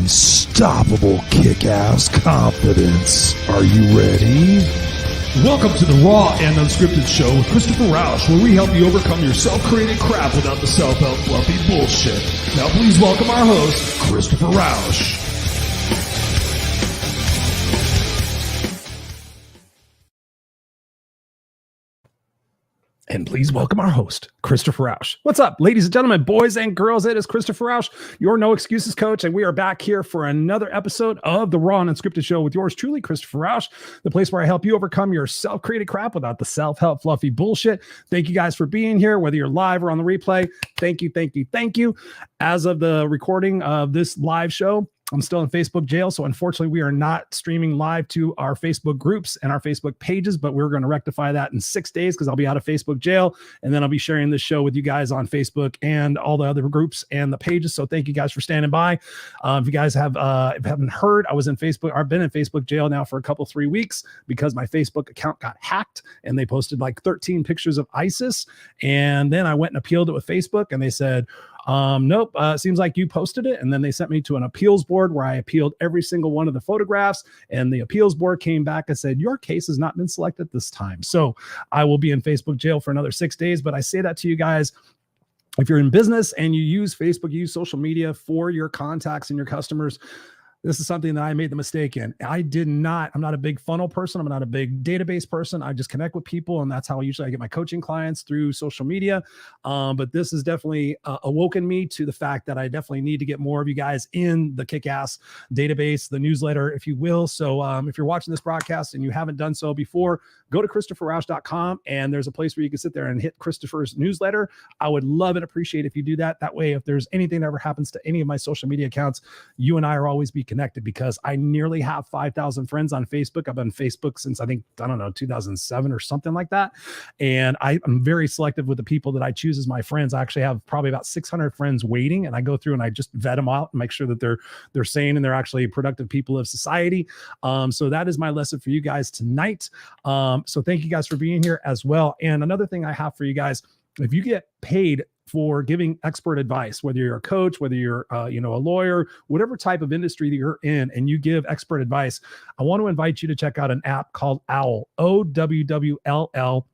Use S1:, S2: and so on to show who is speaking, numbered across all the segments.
S1: unstoppable kick-ass confidence. Are you ready?
S2: Welcome to the Raw and Unscripted show with Christopher Rausch, where we help you overcome your self-created crap without the self-help fluffy bullshit. Now please welcome our host, Christopher Rausch.
S3: And please welcome our host, Christopher Rausch. What's up, ladies and gentlemen, boys and girls? It is Christopher Rausch, your No Excuses coach, and we are back here for another episode of the Raw and Unscripted show with yours truly, Christopher Rausch, the place where I help you overcome your self-created crap without the self-help fluffy bullshit. Thank you guys for being here, whether you're live or on the replay. Thank you, thank you, thank you. As of the recording of this live show, I'm still in Facebook jail, so unfortunately we are not streaming live to our Facebook groups and our Facebook pages, but we're going to rectify that in 6 days because I'll be out of Facebook jail, and then I'll be sharing this show with you guys on Facebook and all the other groups and the pages. So thank you guys for standing by. If you guys haven't heard, I've been in Facebook jail now for 3 weeks because my Facebook account got hacked and they posted like 13 pictures of ISIS, and then I went and appealed it with Facebook, and they said, nope, seems like you posted it. And then they sent me to an appeals board where I appealed every single one of the photographs, and the appeals board came back and said, your case has not been selected this time. So I will be in Facebook jail for another 6 days. But I say that to you guys, if you're in business and you use Facebook, you use social media for your contacts and your customers, this is something that I made the mistake in. I'm not a big funnel person. I'm not a big database person. I just connect with people, and that's how I get my coaching clients, through social media. But this has definitely awoken me to the fact that I definitely need to get more of you guys in the Kickass database, the newsletter, if you will. So if you're watching this broadcast and you haven't done so before, go to ChristopherRausch.com, and there's a place where you can sit there and hit Christopher's newsletter. I would love and appreciate if you do that. That way, if there's anything that ever happens to any of my social media accounts, you and I are always be connected, because I nearly have 5,000 friends on Facebook. I've been on Facebook since I don't know, 2007 or something like that. And I'm very selective with the people that I choose as my friends. I actually have probably about 600 friends waiting, and I go through and I just vet them out and make sure that they're sane and they're actually productive people of society. So that is my lesson for you guys tonight. So thank you guys for being here as well. And another thing I have for you guys, if you get paid for giving expert advice, whether you're a coach, whether you're a lawyer, whatever type of industry that you're in, and you give expert advice, I want to invite you to check out an app called Owlowl, Owwll.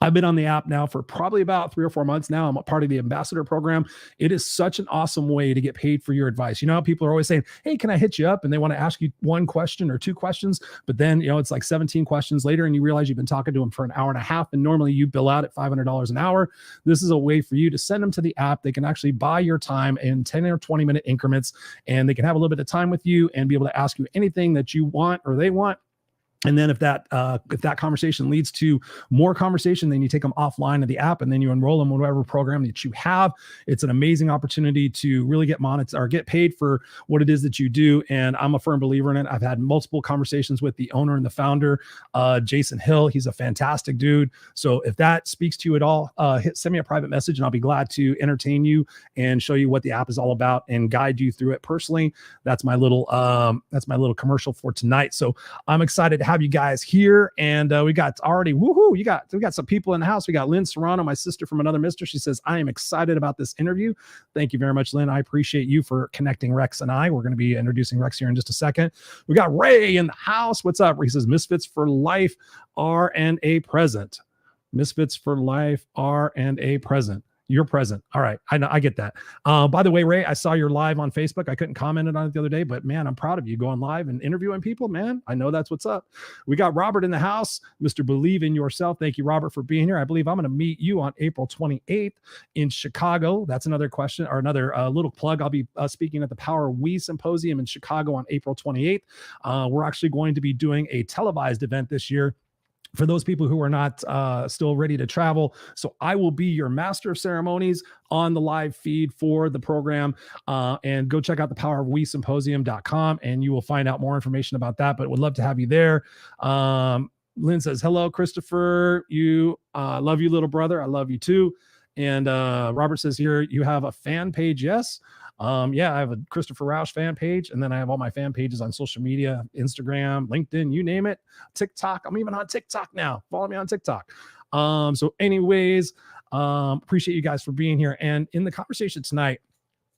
S3: I've been on the app now for probably about 3 or 4 months now. I'm a part of the ambassador program. It is such an awesome way to get paid for your advice. You know how people are always saying, hey, can I hit you up? And they want to ask you 1 question or 2 questions, but then, it's like 17 questions later and you realize you've been talking to them for an hour and a half. And normally you bill out at $500 an hour. This is a way for you to send them to the app. They can actually buy your time in 10 or 20 minute increments, and they can have a little bit of time with you and be able to ask you anything that you want or they want. And then if that conversation leads to more conversation, then you take them offline of the app, and then you enroll them in whatever program that you have. It's an amazing opportunity to really get monetized or get paid for what it is that you do. And I'm a firm believer in it. I've had multiple conversations with the owner and the founder, Jason Hill. He's a fantastic dude. So if that speaks to you at all, send me a private message, and I'll be glad to entertain you and show you what the app is all about and guide you through it personally. That's my little commercial for tonight. So I'm excited to have you guys here, and we got already we got some people in the house. We got Lynn Serrano, my sister from another mister. She says, I am excited about this interview. Thank you very much, Lynn. I appreciate you for connecting Rex and I. We're going to be introducing Rex here in just a second. We got Ray in the house. What's up? He says, Misfits for Life are and a present. Misfits for Life are and a present. You're present. All right. I know. I get that. By the way, Ray, I saw your live on Facebook. I couldn't comment on it the other day, but man, I'm proud of you going live and interviewing people, man. I know that's what's up. We got Robert in the house, Mr. Believe in Yourself. Thank you, Robert, for being here. I believe I'm going to meet you on April 28th in Chicago. That's another question or another little plug. I'll be speaking at the Power We Symposium in Chicago on April 28th. We're actually going to be doing a televised event this year for those people who are not still ready to travel. So I will be your master of ceremonies on the live feed for the program. And go check out the powerofwesymposium.com, and you will find out more information about that, but would love to have you there. Lynn says, hello, Christopher. Love you, little brother. I love you too. And Robert says here, you have a fan page. Yes. Yeah, I have a Christopher Rausch fan page, and then I have all my fan pages on social media, Instagram, LinkedIn, you name it, TikTok. I'm even on TikTok now. Follow me on TikTok. So anyways, appreciate you guys for being here. And in the conversation tonight,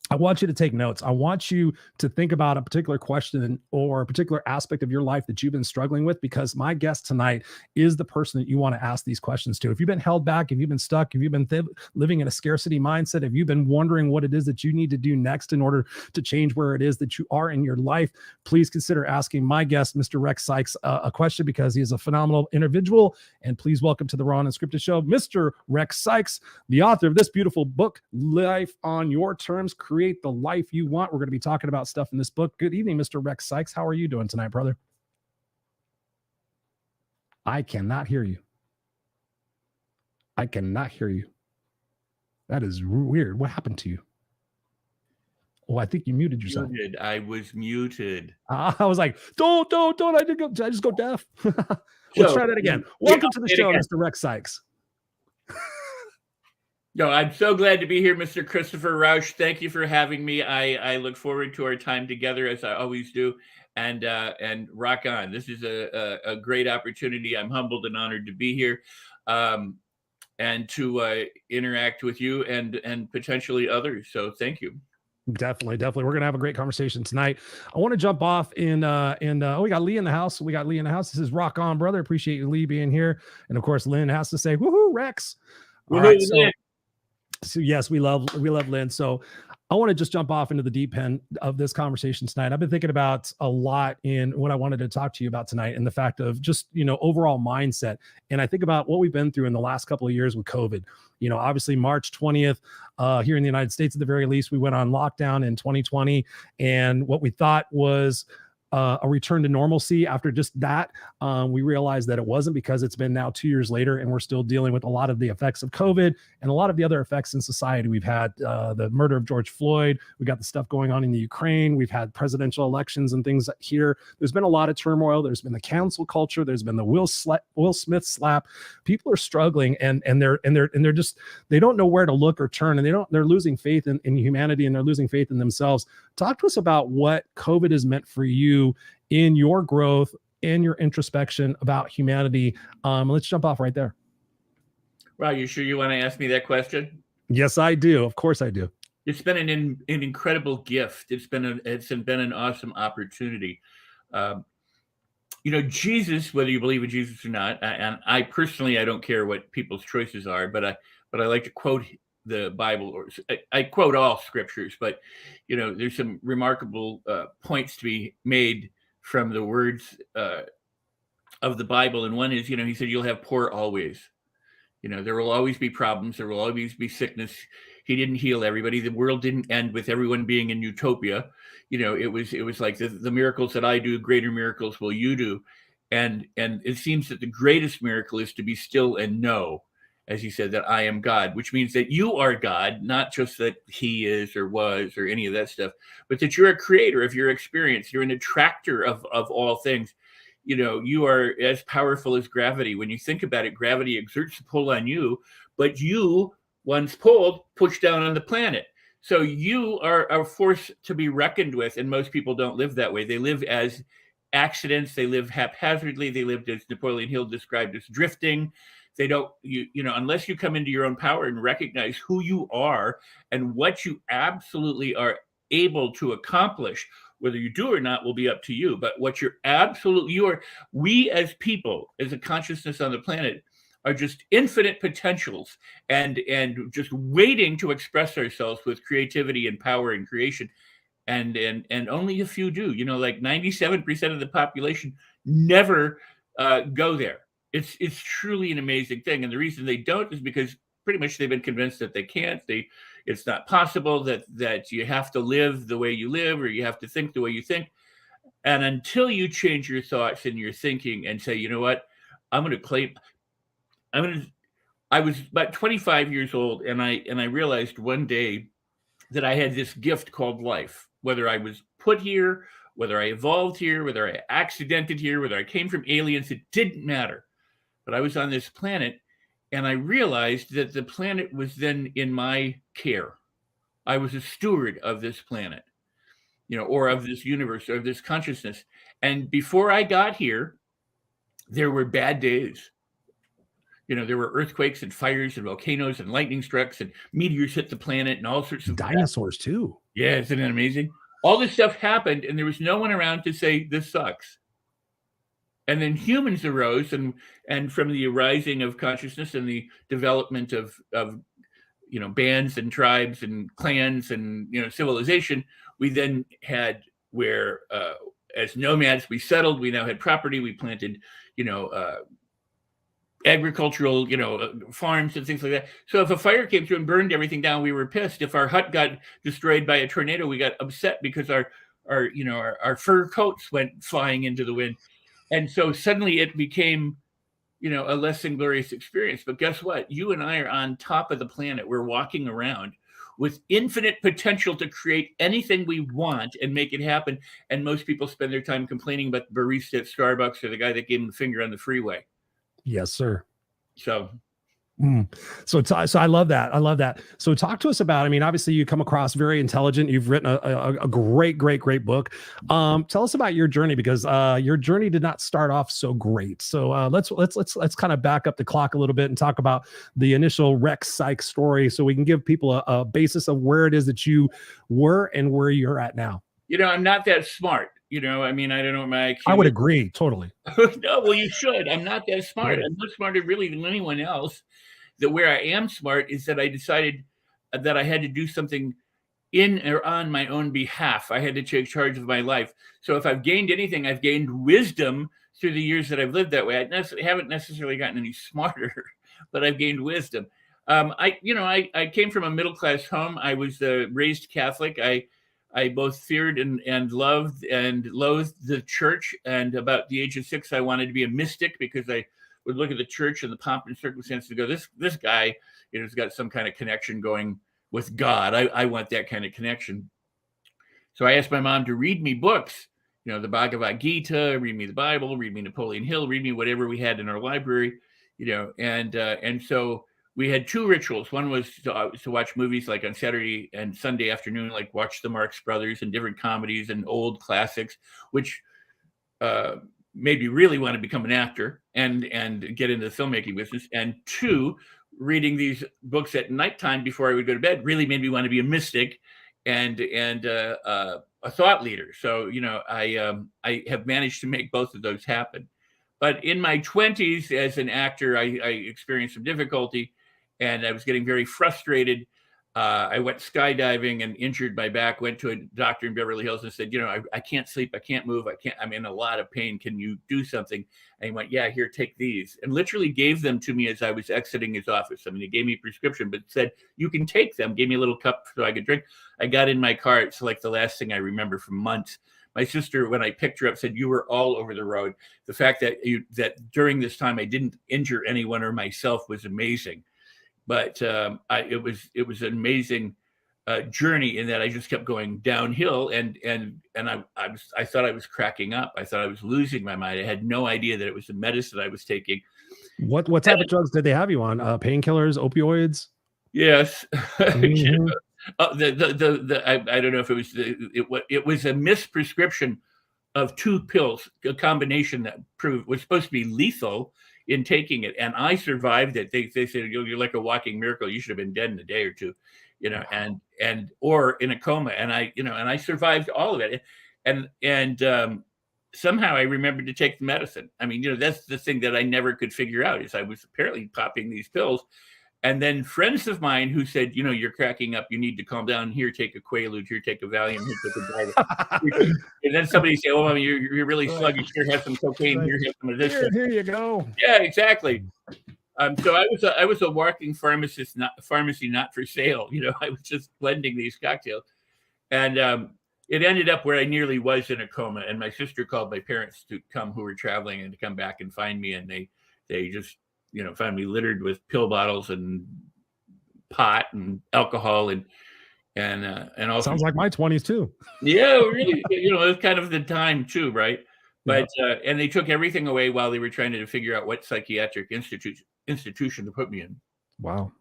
S3: I want you to take notes. I want you to think about a particular question or a particular aspect of your life that you've been struggling with, because my guest tonight is the person that you want to ask these questions to. If you've been held back, if you've been stuck, if you've been living in a scarcity mindset, if you've been wondering what it is that you need to do next in order to change where it is that you are in your life, please consider asking my guest, Mr. Rex Sikes, a question, because he is a phenomenal individual. And please welcome to the Raw and Unscripted show, Mr. Rex Sikes, the author of this beautiful book, Life on Your Terms, Create the Life You Want. We're going to be talking about stuff in this book. Good evening, Mr. Rex Sikes. How are you doing tonight, brother? I cannot hear you. I cannot hear you. That is weird. What happened to you? Oh, I think you muted yourself.
S4: I was muted.
S3: I was like, don't. I just go deaf. Let's try that again. Welcome to the show, Mr. Rex Sikes.
S4: No, I'm so glad to be here, Mr. Christopher Rausch. Thank you for having me. I look forward to our time together, as I always do, and rock on. This is a great opportunity. I'm humbled and honored to be here, and to interact with you and potentially others. So thank you.
S3: Definitely. We're gonna have a great conversation tonight. I want to jump off we got Lee in the house. This is rock on, brother. Appreciate you, Lee, being here, and of course, Lynn has to say, "Woohoo, Rex!" All right, so yes, we love Lynn. So I want to just jump off into the deep end of this conversation tonight. I've been thinking about a lot in what I wanted to talk to you about tonight, and the fact of just, overall mindset. And I think about what we've been through in the last couple of years with COVID. Obviously March 20th, here in the United States, at the very least, we went on lockdown in 2020. And what we thought was a return to normalcy. After just that, we realized that it wasn't, because it's been now 2 years later, and we're still dealing with a lot of the effects of COVID and a lot of the other effects in society. We've had the murder of George Floyd. We got the stuff going on in the Ukraine. We've had presidential elections and things here. There's been a lot of turmoil. There's been the cancel culture. There's been the Will Smith slap. People are struggling, and they're just, they don't know where to look or turn, and they're losing faith in humanity, and they're losing faith in themselves. Talk to us about what COVID has meant for you in your growth and your introspection about humanity. Let's jump off right there.
S4: Wow, you sure you want to ask me that question?
S3: Yes, I do. Of course I do.
S4: It's been an incredible gift. It's been an awesome opportunity. Jesus, whether you believe in Jesus or not, and I personally, I don't care what people's choices are, but I like to quote the Bible, or I quote all scriptures, but there's some remarkable points to be made from the words of the Bible. And one is, he said, you'll have poor always. There will always be problems. There will always be sickness. He didn't heal everybody. The world didn't end with everyone being in utopia. It was like the miracles that I do, greater miracles will you do. And it seems that the greatest miracle is to be still and know, as he said, that I am God, which means that you are God, not just that he is or was or any of that stuff, but that you're a creator of your experience. You're an attractor of all things. You are as powerful as gravity. When you think about it, gravity exerts a pull on you, but you, once pulled, push down on the planet. So you are a force to be reckoned with, and most people don't live that way. They live as accidents. They live haphazardly. They lived, as Napoleon Hill described, as drifting. They don't, unless you come into your own power and recognize who you are and what you absolutely are able to accomplish, whether you do or not will be up to you. But what we as people, as a consciousness on the planet, are just infinite potentials and just waiting to express ourselves with creativity and power and creation. And only a few do. Like 97% of the population never go there. It's truly an amazing thing. And the reason they don't is because pretty much they've been convinced that they can't. It's not possible, that you have to live the way you live, or you have to think the way you think. And until you change your thoughts and your thinking and say, you know what, I was about 25 years old, and I realized one day that I had this gift called life. Whether I was put here, whether I evolved here, whether I accidented here, whether I came from aliens, it didn't matter. But I was on this planet, and I realized that the planet was then in my care. I was a steward of this planet, or of this universe, or of this consciousness. And before I got here, there were bad days. There were earthquakes and fires and volcanoes and lightning strikes and meteors hit the planet and all sorts of
S3: dinosaurs too.
S4: Yeah, isn't it amazing? All this stuff happened, and there was no one around to say this sucks. And then humans arose, and from the arising of consciousness and the development of bands and tribes and clans and civilization, we then had where as nomads we settled. We now had property. We planted agricultural farms and things like that. So if a fire came through and burned everything down, we were pissed. If our hut got destroyed by a tornado, we got upset because our fur coats went flying into the wind. And so suddenly it became a less than glorious experience. But guess what? You and I are on top of the planet. We're walking around with infinite potential to create anything we want and make it happen. And most people spend their time complaining about the barista at Starbucks or the guy that gave them the finger on the freeway.
S3: Yes, sir.
S4: So
S3: So I love that. I love that. So talk to us about, I mean, obviously you come across very intelligent. You've written a great book. Tell us about your journey, because your journey did not start off so great. So let's kind of back up the clock a little bit and talk about the initial Rex Sikes story, so we can give people a basis of where it is that you were and where you're at now.
S4: I'm not that smart. I mean, I don't know what my IQ
S3: I would agree totally.
S4: No, well, you should. I'm not that smart. I'm not smarter really than anyone else. That where I am smart is that I decided that I had to do something in or on my own behalf. I had to take charge of my life. So if I've gained anything, I've gained wisdom through the years that I've lived that way. I haven't necessarily gotten any smarter, but I've gained wisdom. I came from a middle-class home. I was raised Catholic. I both feared and loved and loathed the church. And about the age of 6, I wanted to be a mystic, because I would look at the church and the pomp and circumstance and go, this guy, has got some kind of connection going with God. I want that kind of connection. So I asked my mom to read me books, the Bhagavad Gita, read me the Bible, read me Napoleon Hill, read me whatever we had in our library, and so we had 2 rituals. One was to watch movies like on Saturday and Sunday afternoon, like watch the Marx Brothers and different comedies and old classics, which made me really want to become an actor and get into the filmmaking business. And 2, reading these books at nighttime before I would go to bed really made me want to be a mystic and a thought leader. So, I have managed to make both of those happen. But in my 20s as an actor, I experienced some difficulty, and I was getting very frustrated. I went skydiving and injured my back, went to a doctor in Beverly Hills and said, I can't sleep. I can't move. I'm in a lot of pain. Can you do something? And he went, yeah, here, take these. And literally gave them to me as I was exiting his office. I mean, he gave me a prescription, but said, you can take them. Gave me a little cup so I could drink. I got in my car. It's like the last thing I remember for months. My sister, when I picked her up, said, you were all over the road. The fact that during this time I didn't injure anyone or myself was amazing. But it was an amazing journey in that I just kept going downhill, and I thought I was cracking up. I thought I was losing my mind. I had no idea that it was the medicine I was taking. What
S3: type of drugs did they have you on? Painkillers, opioids?
S4: Yes. Mm-hmm. I don't know if it was it was a misprescription of 2 pills, a combination that was supposed to be lethal in taking it, and I survived it. They said, you're like a walking miracle. You should have been dead in a day or 2, and or in a coma. And I survived all of it. And somehow I remembered to take the medicine. I mean, that's the thing that I never could figure out, is I was apparently popping these pills. And then friends of mine who said, you're cracking up, you need to calm down. Here, take a Quaalude. Here, take a Valium. Here, take a Diet. And then somebody say, oh, I mean, you're really sluggish. Here, have some cocaine. Here, have some of this.
S3: Here you go.
S4: Yeah, exactly. So I was a walking pharmacy not for sale. I was just blending these cocktails, and it ended up where I nearly was in a coma. And my sister called my parents to come, who were traveling, and to come back and find me. And they just found me littered with pill bottles and pot and alcohol and all.
S3: Sounds like my 20s too.
S4: Yeah, really. It was kind of the time too, right? But and they took everything away while they were trying to figure out what psychiatric institution to put me in.
S3: Wow.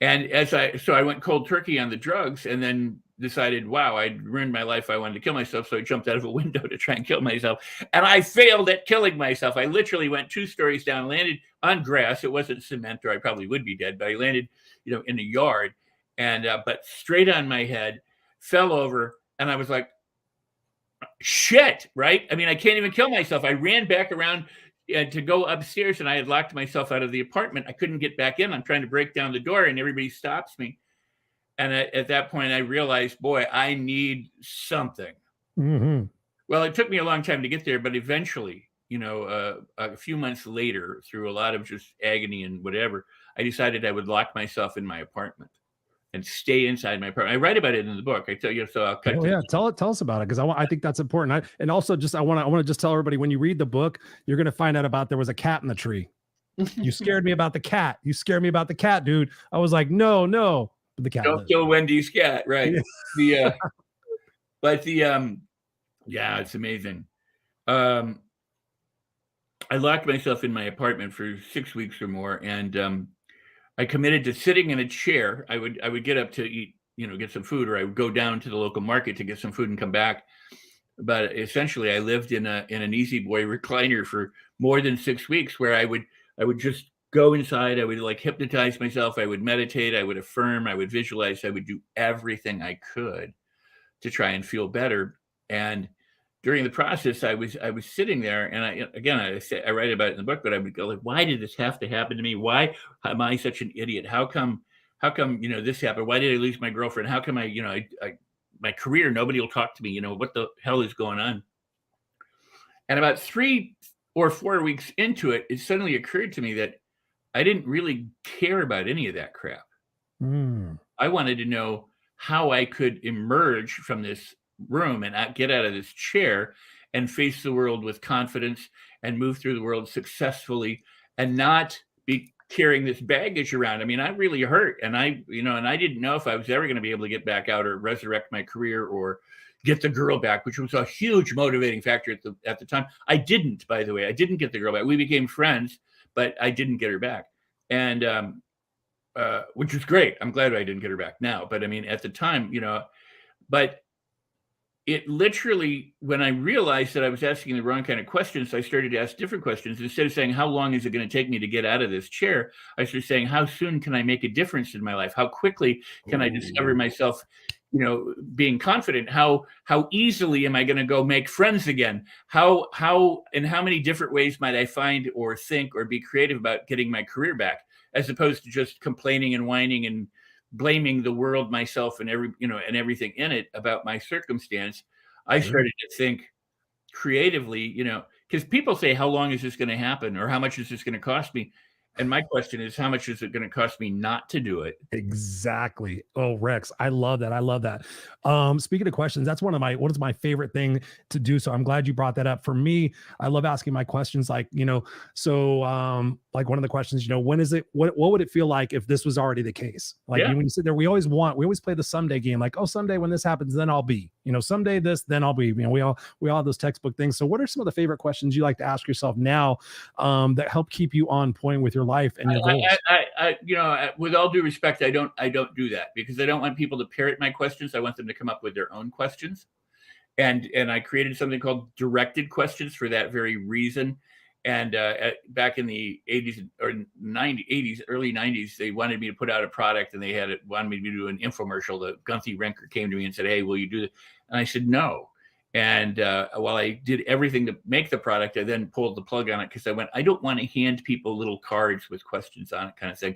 S4: And so I went cold turkey on the drugs, and then decided, wow, I'd ruined my life. I wanted to kill myself. So I jumped out of a window to try and kill myself. And I failed at killing myself. I literally went 2 stories down, landed on grass. It wasn't cement, or I probably would be dead, but I landed, in a yard, and but straight on my head, fell over, and I was like, shit, right? I mean, I can't even kill myself. I ran back around to go upstairs, and I had locked myself out of the apartment. I couldn't get back in. I'm trying to break down the door, and everybody stops me. And at that point, I realized, boy, I need something.
S3: Mm-hmm.
S4: Well, it took me a long time to get there, but eventually, a few months later, through a lot of just agony and whatever, I decided I would lock myself in my apartment and stay inside my apartment. I write about it in the book. I tell you, so I'll cut.
S3: Oh, yeah, tell us about it, because I think that's important. And also, I want to just tell everybody, when you read the book, you're going to find out about there was a cat in the tree. You scared me about the cat. You scared me about the cat, dude. I was like, no, but the cat.
S4: Don't kill Wendy's cat, right? Yeah. Yeah, it's amazing. I locked myself in my apartment for 6 weeks or more, and I committed to sitting in a chair. I would get up to eat, get some food, or I would go down to the local market to get some food and come back. But essentially, I lived in an Easy Boy recliner for more than 6 weeks, where I would just go inside. I would like hypnotize myself. I would meditate. I would affirm. I would visualize. I would do everything I could to try and feel better. And during the process, I was sitting there, and I write about it in the book, but I would go like, why did this have to happen to me? Why am I such an idiot? How come this happened? Why did I lose my girlfriend? How come my career, nobody will talk to me? What the hell is going on? And about 3 or 4 weeks into it, it suddenly occurred to me that I didn't really care about any of that crap. I wanted to know how I could emerge from this room and get out of this chair and face the world with confidence and move through the world successfully and not be carrying this baggage around. I mean, I really hurt, and I didn't know if I was ever going to be able to get back out or resurrect my career or get the girl back, which was a huge motivating factor at the time. I didn't, by the way, I didn't get the girl back. We became friends, but I didn't get her back. And, which was great. I'm glad I didn't get her back now. But I mean, at the time, but it literally, when I realized that I was asking the wrong kind of questions, I started to ask different questions. Instead of saying, how long is it going to take me to get out of this chair? I started saying, how soon can I make a difference in my life? How quickly can I discover myself, being confident? How easily am I going to go make friends again? How in how many different ways might I find or think or be creative about getting my career back, as opposed to just complaining and whining and blaming the world, myself, and everything in it about my circumstance. I started to think creatively, because people say, how long is this going to happen? Or how much is this going to cost me? And my question is, how much is it going to cost me not to do it?
S3: Exactly. Oh, Rex, I love that. Speaking of questions, that's what is my favorite thing to do. So I'm glad you brought that up. For me, I love asking my questions, like, like one of the questions, when is it, what would it feel like if this was already the case? Like, when you sit there, we always play the someday game. Like, oh, someday when this happens, then I'll be, someday this, then I'll be, we all have those textbook things. So what are some of the favorite questions you like to ask yourself now, that help keep you on point with your life and your goals?
S4: With all due respect, I don't do that, because I don't want people to parrot my questions. I want them to come up with their own questions. And I created something called directed questions for that very reason. And back in the 80s or 80s, early 90s, they wanted me to put out a product, and they wanted me to do an infomercial. The Gunthy Renker came to me and said, hey, will you do this? And I said, no. And while I did everything to make the product, I then pulled the plug on it, because I don't want to hand people little cards with questions on it, kind of thing.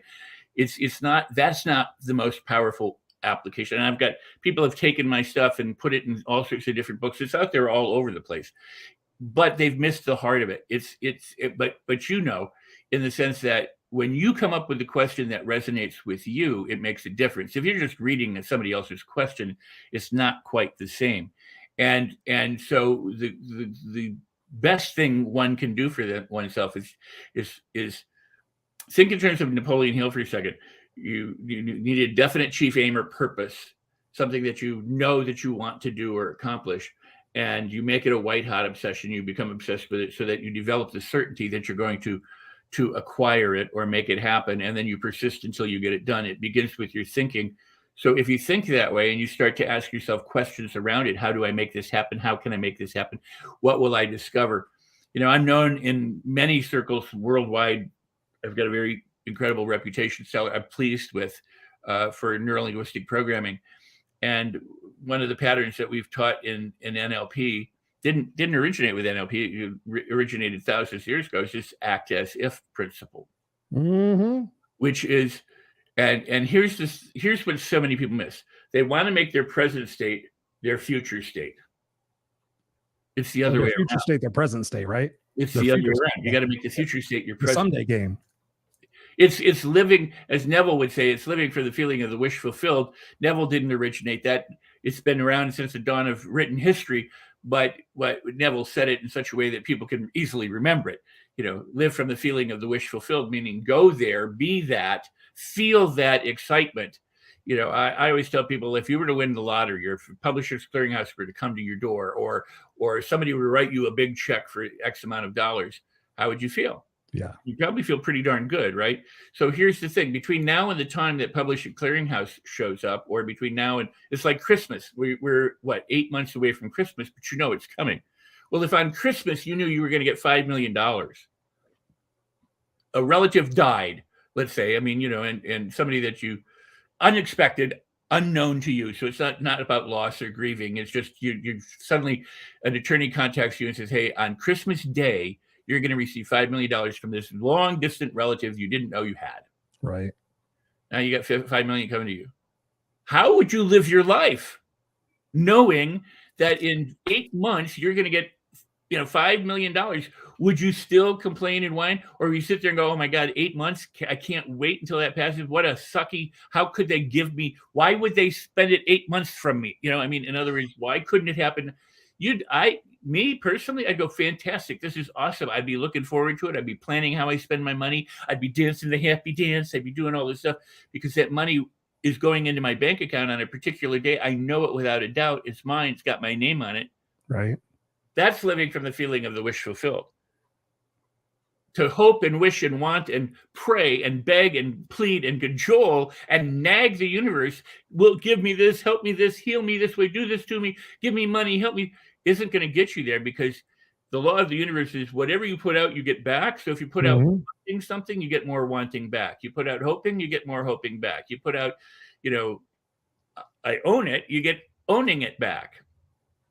S4: That's not the most powerful application. And I've got people have taken my stuff and put it in all sorts of different books. It's out there all over the place, but they've missed the heart of it. But in the sense that when you come up with a question that resonates with you, it makes a difference. If you're just reading somebody else's question, it's not quite the same. And so the best thing one can do for oneself is think in terms of Napoleon Hill for a second. You need a definite chief aim or purpose, something that you know that you want to do or accomplish, and you make it a white hot obsession. You become obsessed with it so that you develop the certainty that you're going to acquire it or make it happen, and then you persist until you get it done. It begins with your thinking. So if you think that way and you start to ask yourself questions around it, how do I make this happen? How can I make this happen? What will I discover? I'm known in many circles worldwide. I've got a very incredible reputation, so I'm pleased with for neurolinguistic programming. And one of the patterns that we've taught in NLP didn't originate with NLP. It originated thousands of years ago. It's just act as if principle, which is, and here's what so many people miss. They want to make their present state their future state. It's the other way
S3: future
S4: around.
S3: State, their present state, right?
S4: It's the other way around. You got to make the future state your present.
S3: Sunday game.
S4: It's living, as Neville would say, it's living for the feeling of the wish fulfilled. Neville didn't originate that. It's been around since the dawn of written history, but what Neville said it in such a way that people can easily remember it. Live from the feeling of the wish fulfilled, meaning go there, be that, feel that excitement. I always tell people, if you were to win the lottery, or if Publishers Clearinghouse were to come to your door, or somebody were to write you a big check for X amount of dollars, how would you feel?
S3: Yeah.
S4: You probably feel pretty darn good, right? So here's the thing. Between now and the time that Publishing Clearinghouse shows up, or between now and, it's like Christmas. We're 8 months away from Christmas, but it's coming. Well, if on Christmas you knew you were going to get $5 million, a relative died, let's say, and somebody that you, unexpected, unknown to you. So it's not about loss or grieving. It's just you suddenly, an attorney contacts you and says, hey, on Christmas Day, you're going to receive $5 million from this long distant relative you didn't know you had.
S3: Right.
S4: Now you got $5 million coming to you. How would you live your life knowing that in 8 months you're going to get, $5 million? Would you still complain and whine, or you sit there and go, oh my God, 8 months? I can't wait until that passes. What a sucky. How could they give me? Why would they spend it 8 months from me? In other words, why couldn't it happen? Me personally, I'd go, fantastic. This is awesome. I'd be looking forward to it. I'd be planning how I spend my money. I'd be dancing the happy dance. I'd be doing all this stuff because that money is going into my bank account on a particular day. I know it without a doubt. It's mine. It's got my name on it.
S3: Right.
S4: That's living from the feeling of the wish fulfilled. To hope and wish and want and pray and beg and plead and cajole and nag the universe, will give me this, help me this, heal me this way, do this to me, give me money, help me, isn't going to get you there, because the law of the universe is whatever you put out, you get back. So if you put out wanting something, you get more wanting back. You put out hoping, you get more hoping back. You put out, I own it, you get owning it back.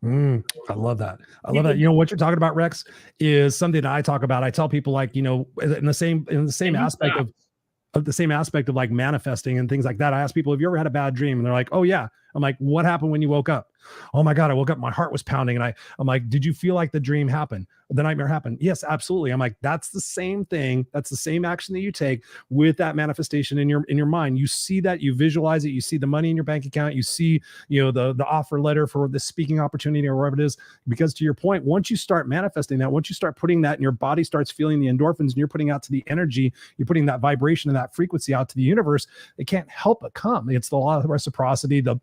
S3: I love that. I love that. What you're talking about, Rex, is something that I talk about. I tell people, like, in the same aspect of the same aspect of like manifesting and things like that. I ask people, have you ever had a bad dream? And they're like, oh yeah. I'm like, what happened when you woke up? Oh my God, I woke up, my heart was pounding. And I'm like, did you feel like the dream happened? The nightmare happened? Yes, absolutely. I'm like, that's the same thing. That's the same action that you take with that manifestation in your mind. You see that, you visualize it, you see the money in your bank account, you see, the offer letter for the speaking opportunity or whatever it is. Because to your point, once you start manifesting that, once you start putting that and your body starts feeling the endorphins and you're putting out to the energy, you're putting that vibration and that frequency out to the universe, it can't help but come. It's the law of reciprocity, the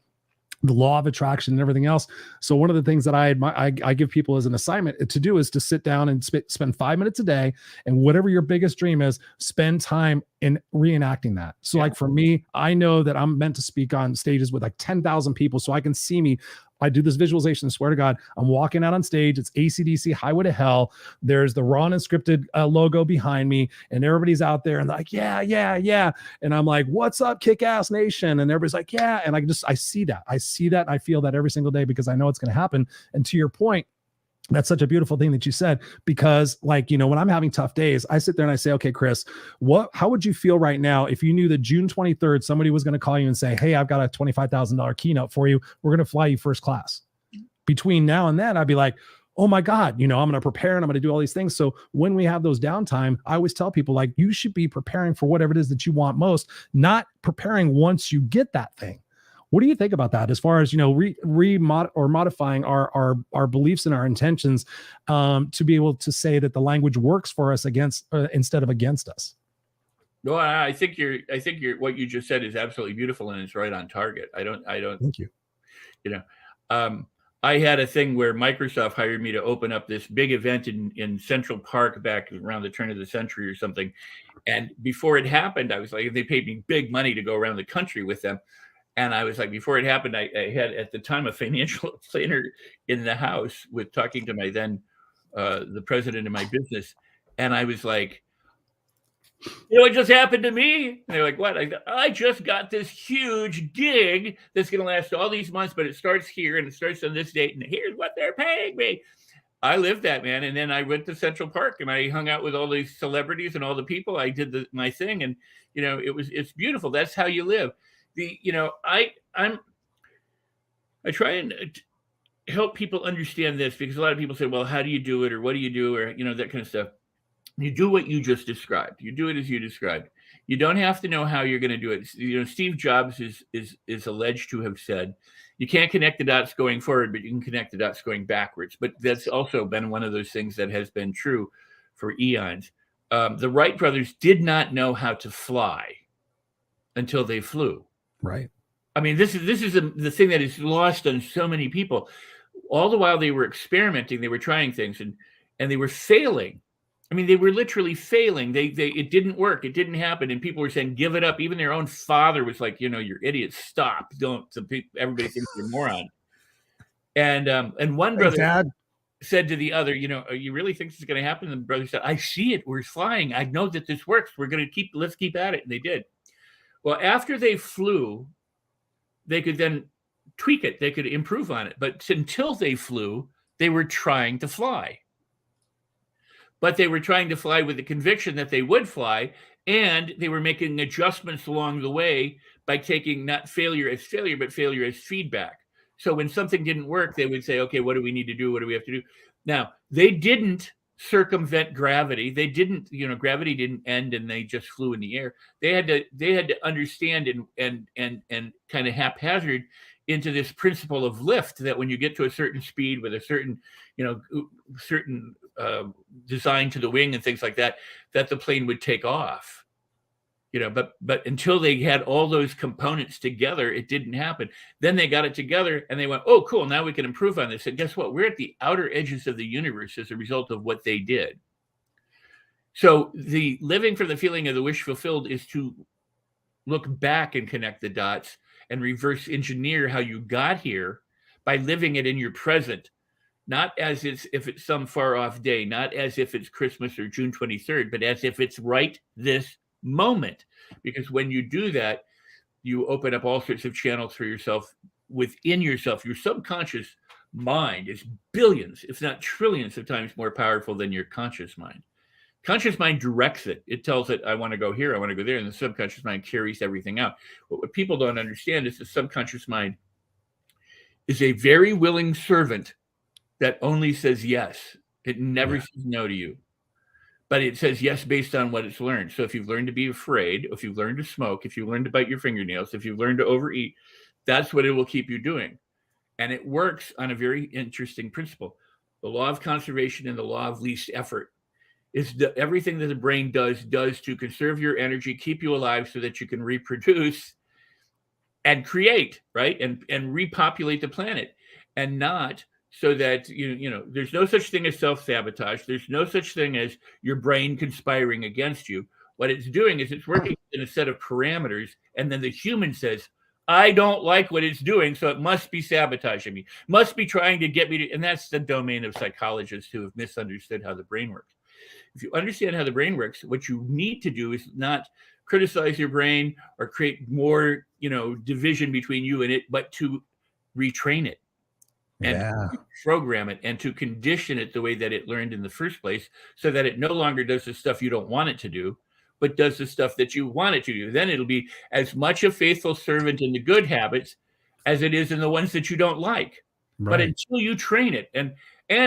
S3: law of attraction and everything else. So one of the things that I give people as an assignment to do is to sit down and spend 5 minutes a day, and whatever your biggest dream is, spend time in reenacting that. So like for me, I know that I'm meant to speak on stages with like 10,000 people, so I can see me. I do this visualization, swear to God, I'm walking out on stage. It's AC/DC, Highway to Hell. There's the Raw&Unscripted logo behind me, and everybody's out there and they're like, yeah. And I'm like, what's up, Kickass Nation? And everybody's like, yeah. And I see that. And I feel that every single day because I know it's going to happen. And to your point, that's such a beautiful thing that you said, because when I'm having tough days, I sit there and I say, okay, Chris, how would you feel right now if you knew that June 23rd, somebody was going to call you and say, hey, I've got a $25,000 keynote for you. We're going to fly you first class. Between now and then, I'd be like, oh my God, I'm going to prepare and I'm going to do all these things. So when we have those downtime, I always tell people, like, you should be preparing for whatever it is that you want most, not preparing once you get that thing. What do you think about that, as far as, modifying our beliefs and our intentions to be able to say that the language works for us instead of against us?
S4: No, I think what you just said is absolutely beautiful, and it's right on target. I don't.
S3: Thank you.
S4: I had a thing where Microsoft hired me to open up this big event in Central Park back around the turn of the century or something. And before it happened, I was like, they paid me big money to go around the country with them. And I was like, before it happened, I had at the time a financial planner in the house with talking to my then the president of my business. And I was like, You know what just happened to me? And they're like, what? I just got this huge gig that's going to last all these months, but it starts here and it starts on this date, and here's what they're paying me. I lived that, man. And then I went to Central Park and I hung out with all these celebrities and all the people. I did my thing, and it's beautiful. That's how you live. I try and help people understand this, because a lot of people say, well, how do you do it, or what do you do, or that kind of stuff. You do what you just described. You do it as you described. You don't have to know how you're going to do it. Steve Jobs is alleged to have said, you can't connect the dots going forward, but you can connect the dots going backwards. But that's also been one of those things that has been true for eons. The Wright brothers did not know how to fly until they flew.
S3: Right.
S4: I mean, this is the thing that is lost on so many people. All the while they were experimenting, they were trying things, and they were failing. I mean, they were literally failing. It didn't work. It didn't happen. And people were saying, give it up. Even their own father was like, you're idiots. Stop. Don't. Everybody thinks you're a moron. And one brother said to the other, you really think this is going to happen? And the brother said, I see it. We're flying. I know that this works. Let's keep at it. And they did. Well, after they flew, they could then tweak it. They could improve on it. But until they flew, they were trying to fly. But they were trying to fly with the conviction that they would fly, and they were making adjustments along the way by taking not failure as failure, but failure as feedback. So when something didn't work, they would say, okay, what do we need to do? What do we have to do? Now, they didn't circumvent gravity. They didn't, gravity didn't end and they just flew in the air. They had to understand and kind of haphazard into this principle of lift, that when you get to a certain speed with a certain, certain design to the wing and things like that, that the plane would take off. But until they had all those components together, it didn't happen. Then they got it together and they went, oh, cool, now we can improve on this. And guess what? We're at the outer edges of the universe as a result of what they did. So the living for the feeling of the wish fulfilled is to look back and connect the dots and reverse engineer how you got here by living it in your present, not as if it's some far off day, not as if it's Christmas or June 23rd, but as if it's right this moment. Because when you do that, you open up all sorts of channels for yourself within yourself. Your subconscious mind is billions, if not trillions of times more powerful than your conscious mind. Conscious mind directs it. It tells it, I want to go here, I want to go there. And the subconscious mind carries everything out. But what people don't understand is the subconscious mind is a very willing servant that only says yes. It never says no to you. But it says yes based on what it's learned. So if you've learned to be afraid, if you've learned to smoke, if you've learned to bite your fingernails, if you've learned to overeat, that's what it will keep you doing. And it works on a very interesting principle. The law of conservation and the law of least effort is everything that the brain does to conserve your energy, keep you alive so that you can reproduce and create, right? And repopulate the planet, and not so that, there's no such thing as self-sabotage. There's no such thing as your brain conspiring against you. What it's doing is it's working in a set of parameters, and then the human says, I don't like what it's doing, so it must be sabotaging me, must be trying to get me to, and that's the domain of psychologists who have misunderstood how the brain works. If you understand how the brain works, what you need to do is not criticize your brain or create more, division between you and it, but to retrain it and program it and to condition it the way that it learned in the first place, so that it no longer does the stuff you don't want it to do, but does the stuff that you want it to do. Then it'll be as much a faithful servant in the good habits as it is in the ones that you don't like. Right. But until you train it, and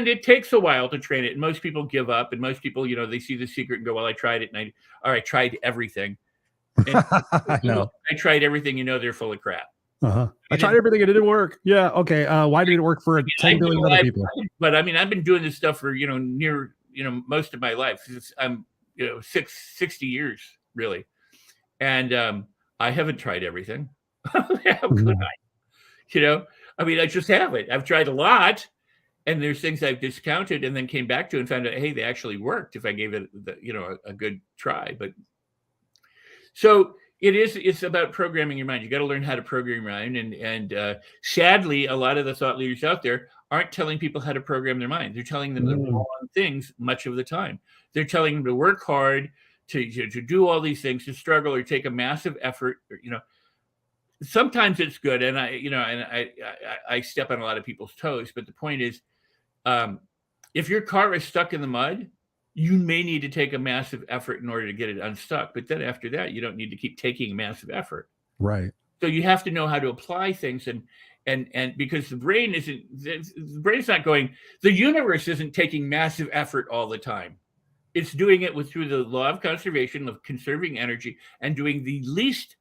S4: it takes a while to train it, and most people give up, and most people, they see The Secret and go, well, I tried it, and I tried everything. And
S3: I know.
S4: I tried everything, they're full of crap.
S3: I tried everything, it didn't work. Yeah, okay. Why did it work for 10 billion other people?
S4: But I mean, I've been doing this stuff for, near, most of my life. I'm, 60 years, really. And I haven't tried everything. How could I? I mean, I just haven't. I've tried a lot. And there's things I've discounted and then came back to and found out, hey, they actually worked if I gave it, a good try. But so it's about programming your mind. You got to learn how to program your mind. And sadly, a lot of the thought leaders out there aren't telling people how to program their mind. They're telling them the wrong things much of the time. They're telling them to work hard, to do all these things, to struggle or take a massive effort, sometimes it's good. And I step on a lot of people's toes, but the point is, if your car is stuck in the mud, you may need to take a massive effort in order to get it unstuck. But then after that, you don't need to keep taking massive effort.
S3: Right.
S4: So you have to know how to apply things, and because the brain's not going, the universe isn't taking massive effort all the time. It's doing it through the law of conservation, of conserving energy, and doing the least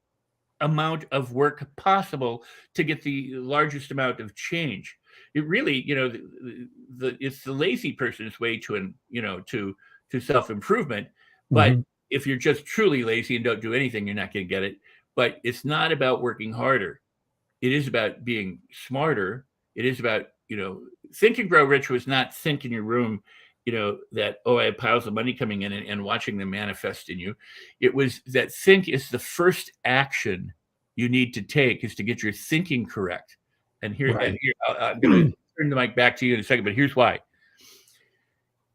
S4: amount of work possible to get the largest amount of change. It really, it's the lazy person's way to self-improvement. But if you're just truly lazy and don't do anything, you're not going to get it. But it's not about working harder. It is about being smarter. It is about, Think and Grow Rich was not think in your room, that, I have piles of money coming in and watching them manifest in you. It was that think is the first action you need to take, is to get your thinking correct. And here, I'm going to turn the mic back to you in a second, but here's why.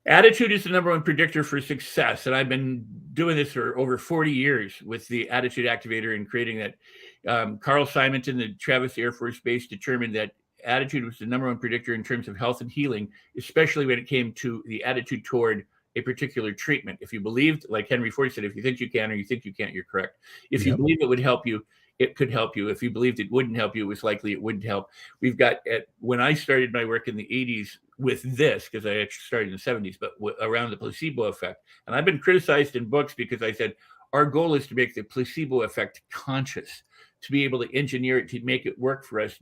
S4: Attitude is the number one predictor for success. And I've been doing this for over 40 years with the Attitude Activator and creating that. Carl Simonton, the Travis Air Force Base, determined that attitude was the number one predictor in terms of health and healing, especially when it came to the attitude toward a particular treatment. If you believed, like Henry Ford said, if you think you can or you think you can't, you're correct. If you believe it would help you, it could help you. If you believed it wouldn't help you, it was likely it wouldn't help. We've got, when I started my work in the 80s with this, because I actually started in the 70s, but around the placebo effect. And I've been criticized in books because I said, our goal is to make the placebo effect conscious, to be able to engineer it, to make it work for us.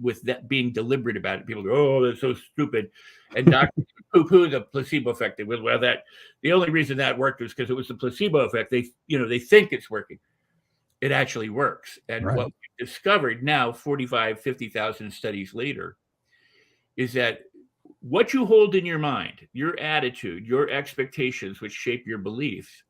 S4: With that being deliberate about it. People go, oh, that's so stupid. And doctors poo-poo the placebo effect. The only reason that worked was because it was the placebo effect. They think it's working. It actually works. And what we discovered now, 50,000 studies later, is that what you hold in your mind, your attitude, your expectations, which shape your beliefs,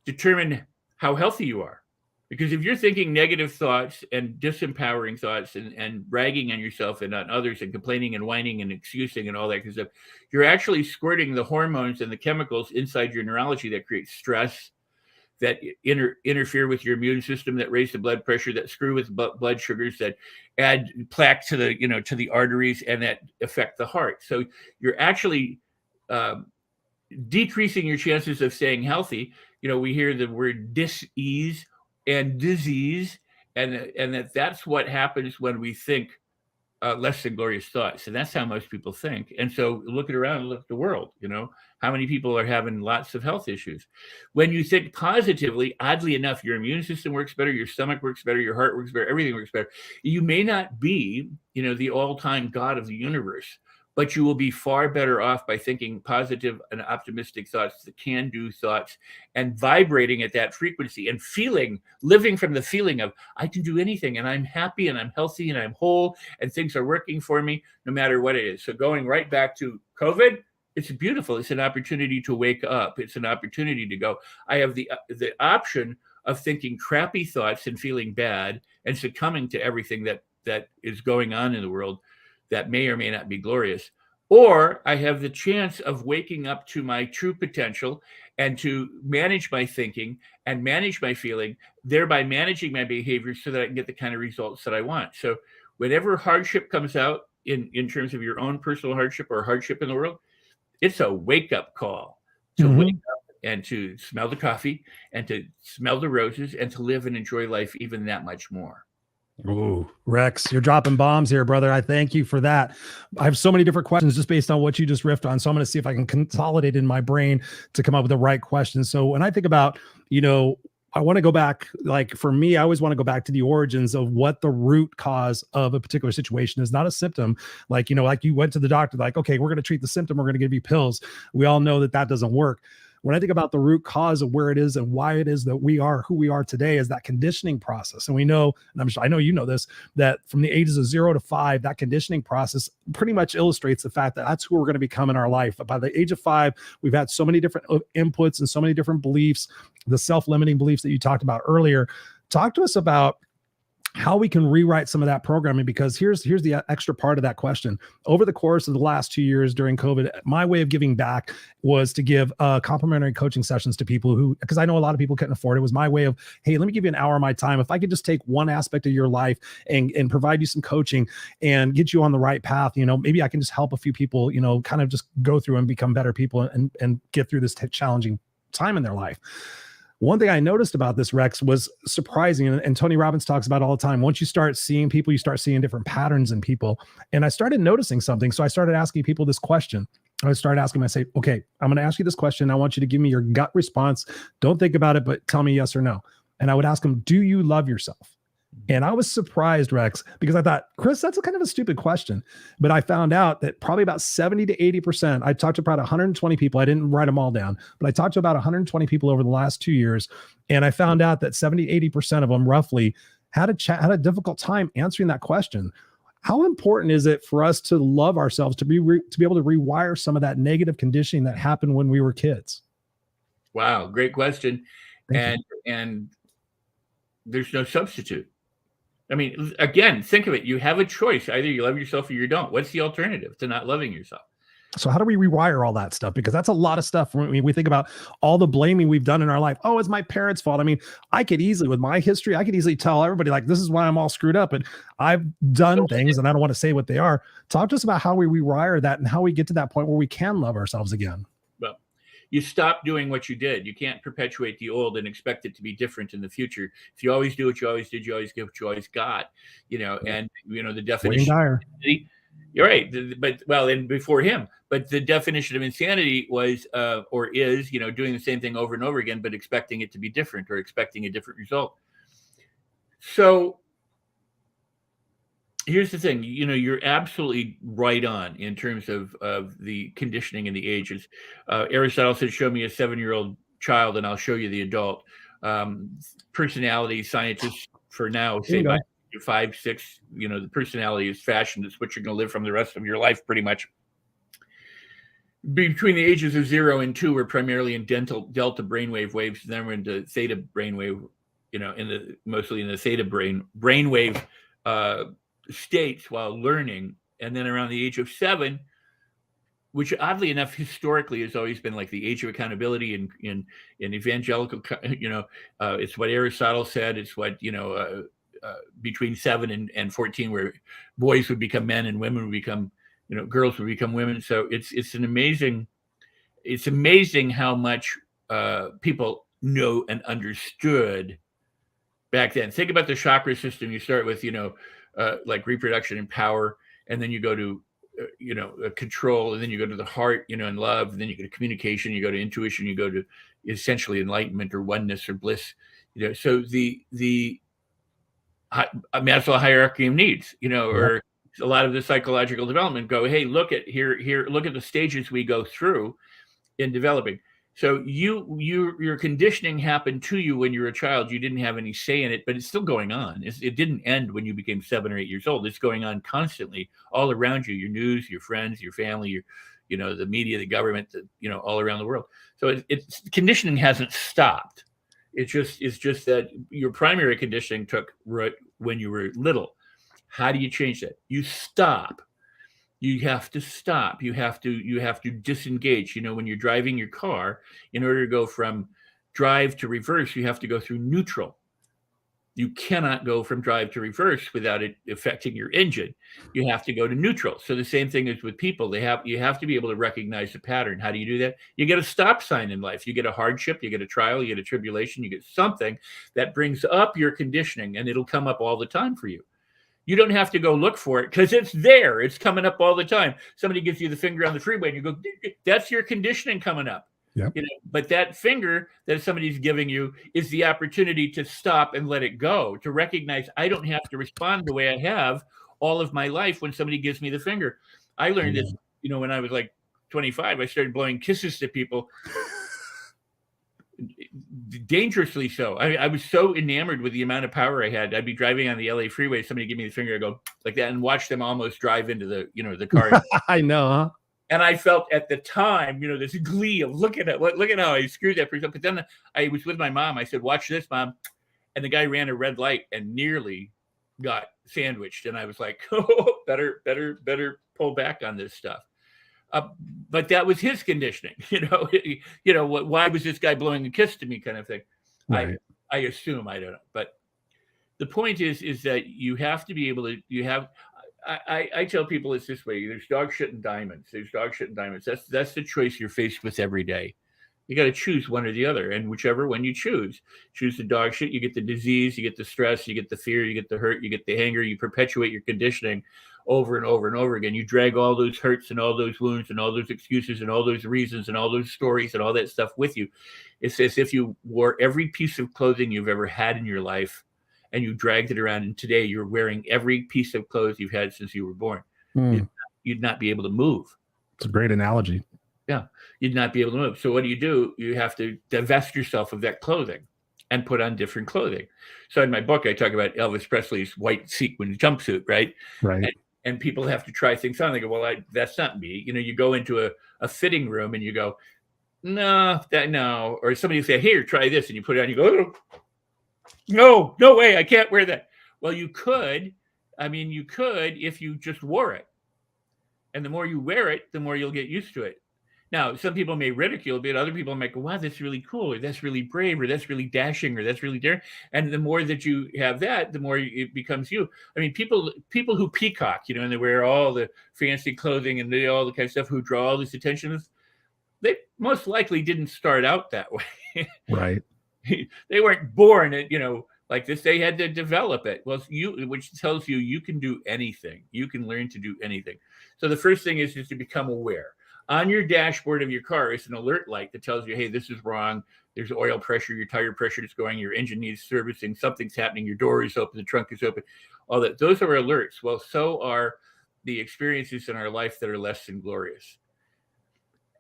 S4: determine how healthy you are. Because if you're thinking negative thoughts and disempowering thoughts and bragging on yourself and on others and complaining and whining and excusing and all that kind of stuff, you're actually squirting the hormones and the chemicals inside your neurology that create stress, that interfere with your immune system, that raise the blood pressure, that screw with blood sugars, that add plaque to the arteries, and that affect the heart. So you're actually decreasing your chances of staying healthy. We hear the word dis-ease and disease, and that's what happens when we think less than glorious thoughts. And that's how most people think. And so look around, look at the world, how many people are having lots of health issues. When you think positively, oddly enough, your immune system works better, your stomach works better, your heart works better, everything works better. You may not be, the all-time God of the universe, but you will be far better off by thinking positive and optimistic thoughts, the can-do thoughts, and vibrating at that frequency and living from the feeling of, I can do anything, and I'm happy, and I'm healthy, and I'm whole, and things are working for me, no matter what it is. So going right back to COVID, it's beautiful. It's an opportunity to wake up. It's an opportunity to go, I have the option of thinking crappy thoughts and feeling bad and succumbing to everything that is going on in the world that may or may not be glorious. Or I have the chance of waking up to my true potential and to manage my thinking and manage my feeling, thereby managing my behavior so that I can get the kind of results that I want. So whenever hardship comes out in terms of your own personal hardship or hardship in the world, it's a wake-up call to wake up and to smell the coffee and to smell the roses and to live and enjoy life even that much more.
S3: Oh, Rex, you're dropping bombs here, brother. I thank you for that. I have so many different questions just based on what you just riffed on. So I'm going to see if I can consolidate in my brain to come up with the right questions. So when I think about, I want to go back, like for me, I always want to go back to the origins of what the root cause of a particular situation is, not a symptom. Like, like you went to the doctor, like, okay, we're going to treat the symptom. We're going to give you pills. We all know that doesn't work. When I think about the root cause of where it is and why it is that we are who we are today, is that conditioning process. And we know, and I know you know this, that from the ages of 0 to 5, that conditioning process pretty much illustrates the fact that that's who we're going to become in our life. But by the age of 5, we've had so many different inputs and so many different beliefs, the self-limiting beliefs that you talked about earlier. Talk to us about how we can rewrite some of that programming, because here's the extra part of that question. Over the course of the last 2 years during COVID, my way of giving back was to give complimentary coaching sessions to people who, because I know a lot of people couldn't afford it. It was my way of, hey, let me give you an hour of my time. If I could just take one aspect of your life and provide you some coaching and get you on the right path, maybe I can just help a few people, kind of just go through and become better people and get through this challenging time in their life. One thing I noticed about this, Rex, was surprising. And Tony Robbins talks about all the time. Once you start seeing people, you start seeing different patterns in people. And I started noticing something. So I started asking people this question. I started asking them, I say, okay, I'm going to ask you this question. I want you to give me your gut response. Don't think about it, but tell me yes or no. And I would ask them, do you love yourself? And I was surprised, Rex, because I thought, Chris, that's a kind of a stupid question. But I found out that probably about 70 to 80%, I talked to about 120 people. I didn't write them all down, but I talked to about 120 people over the last 2 years. And I found out that 70, 80% of them roughly had a difficult time answering that question. How important is it for us to love ourselves, to be able to rewire some of that negative conditioning that happened when we were kids?
S4: Wow, great question.
S3: Thank
S4: And there's no substitute. I mean, again, think of it. You have a choice. Either you love yourself or you don't. What's the alternative to not loving yourself?
S3: So how do we rewire all that stuff? Because that's a lot of stuff. When we think about all the blaming we've done in our life. Oh, it's my parents' fault. I mean, I could easily, with my history, I could easily tell everybody, like, this is why I'm all screwed up. And I've done things, and I don't want to say what they are. Talk to us about how we rewire that and how we get to that point where we can love ourselves again.
S4: Well, you stop doing what you did. You can't perpetuate the old and expect it to be different in the future. If you always do what you always did, you always get what you always got, and the definition. You're right. And before him, but the definition of insanity was, or is, doing the same thing over and over again, but expecting it to be different or expecting a different result. So here's the thing, you're absolutely right on in terms of the conditioning and the ages. Aristotle said, show me a 7-year-old child and I'll show you the adult. Personality scientists for now say by 5, 6, the personality is fashioned. It's what you're going to live from the rest of your life, pretty much. Between the ages of 0 and 2, we're primarily in delta brainwave waves. Then we're into theta brainwave, mostly in the theta brainwave states while learning. And then around the age of 7, which oddly enough, historically has always been like the age of accountability in evangelical, it's what Aristotle said. It's what, between 7 and 14, where boys would become men and women would become, girls would become women. So it's amazing how much people know and understood back then. Think about the chakra system. You start with, like reproduction and power, and then you go to, control, and then you go to the heart, and love, and then you go to communication, you go to intuition, you go to essentially enlightenment or oneness or bliss. So the Maslow hierarchy of needs, or a lot of the psychological development go, hey, look at the stages we go through in developing. So your conditioning happened to you when you were a child. You didn't have any say in it, but it's still going on. It didn't end when you became 7 or 8 years old. It's going on constantly all around you, your news, your friends, your family, the media, the government, all around the world. So it's conditioning hasn't stopped. It's just that your primary conditioning took right when you were little. How do you change that? You stop. You have to stop. You have to disengage. When you're driving your car, in order to go from drive to reverse, you have to go through neutral. You cannot go from drive to reverse without it affecting your engine. You have to go to neutral. So the same thing is with people. You have to be able to recognize the pattern. How do you do that? You get a stop sign in life. You get a hardship, you get a trial, you get a tribulation, you get something that brings up your conditioning, and it'll come up all the time for you. You don't have to go look for it because it's there. It's coming up all the time. Somebody gives you the finger on the freeway and you go, that's your conditioning coming up.
S3: Yep.
S4: But that finger that somebody's giving you is the opportunity to stop and let it go, to recognize I don't have to respond the way I have all of my life when somebody gives me the finger. I learned this, when I was like 25, I started blowing kisses to people. Dangerously so. I was so enamored with the amount of power I had. I'd be driving on the LA freeway, somebody give me the finger, I go like that and watch them almost drive into the car.
S3: I know, huh?
S4: And I felt at the time, this glee of look at how I screwed that person. But then I was with my mom. I said, watch this, Mom. And the guy ran a red light and nearly got sandwiched, and I was like, oh, better pull back on this stuff. But that was his conditioning, why was this guy blowing a kiss to me, kind of thing.
S3: Right.
S4: I assume, I don't know, but the point is that you have to be able to. I tell people it's this way: there's dog shit and diamonds. There's dog shit and diamonds. That's the choice you're faced with every day. You got to choose one or the other, and whichever one you choose the dog shit, you get the disease, you get the stress, you get the fear, you get the hurt, you get the anger, you perpetuate your conditioning over and over and over again. You drag all those hurts and all those wounds and all those excuses and all those reasons and all those stories and all that stuff with you. It's as if you wore every piece of clothing you've ever had in your life and you dragged it around, and today you're wearing every piece of clothes you've had since you were born. You'd not be able to move.
S3: It's a great analogy.
S4: Yeah, you'd not be able to move. So what do? You have to divest yourself of that clothing and put on different clothing. So in my book, I talk about Elvis Presley's white sequin jumpsuit, right?
S3: Right.
S4: And people have to try things on. They go, well, that's not me. You go into a fitting room and you go, no. Or somebody will say, here, try this. And you put it on, you go, oh, no way, I can't wear that. Well, you could. You could if you just wore it. And the more you wear it, the more you'll get used to it. Now, some people may ridicule it, but other people might go, wow, that's really cool, or that's really brave, or that's really dashing, or that's really daring. And the more that you have that, the more it becomes you. People who peacock, and they wear all the fancy clothing and all the kind of stuff, who draw all this attention, they most likely didn't start out that way.
S3: Right.
S4: They weren't born like this. They had to develop it. Well, which tells you can do anything. You can learn to do anything. So the first thing is to become aware. On your dashboard of your car is an alert light that tells you, hey, this is wrong. There's oil pressure, your tire pressure is going, your engine needs servicing, something's happening, your door is open, the trunk is open, all that. Those are alerts. Well, so are the experiences in our life that are less than glorious,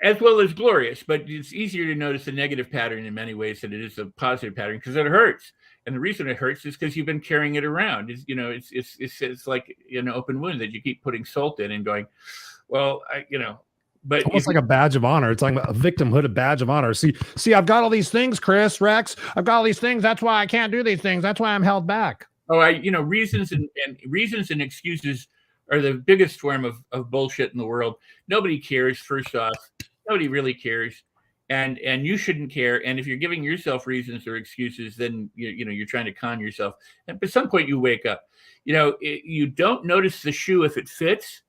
S4: as well as glorious. But it's easier to notice a negative pattern in many ways than it is a positive pattern, because it hurts. And the reason it hurts is because you've been carrying it around. It's like an open wound that you keep putting salt in and going, well, but
S3: it's almost like a badge of honor. It's like a victimhood, a badge of honor. See, I've got all these things, Chris, Rex. I've got all these things. That's why I can't do these things. That's why I'm held back.
S4: Reasons and excuses are the biggest form of bullshit in the world. Nobody cares. First off, nobody really cares, and you shouldn't care. And if you're giving yourself reasons or excuses, then you're trying to con yourself. And at some point, you wake up. You don't notice the shoe if it fits.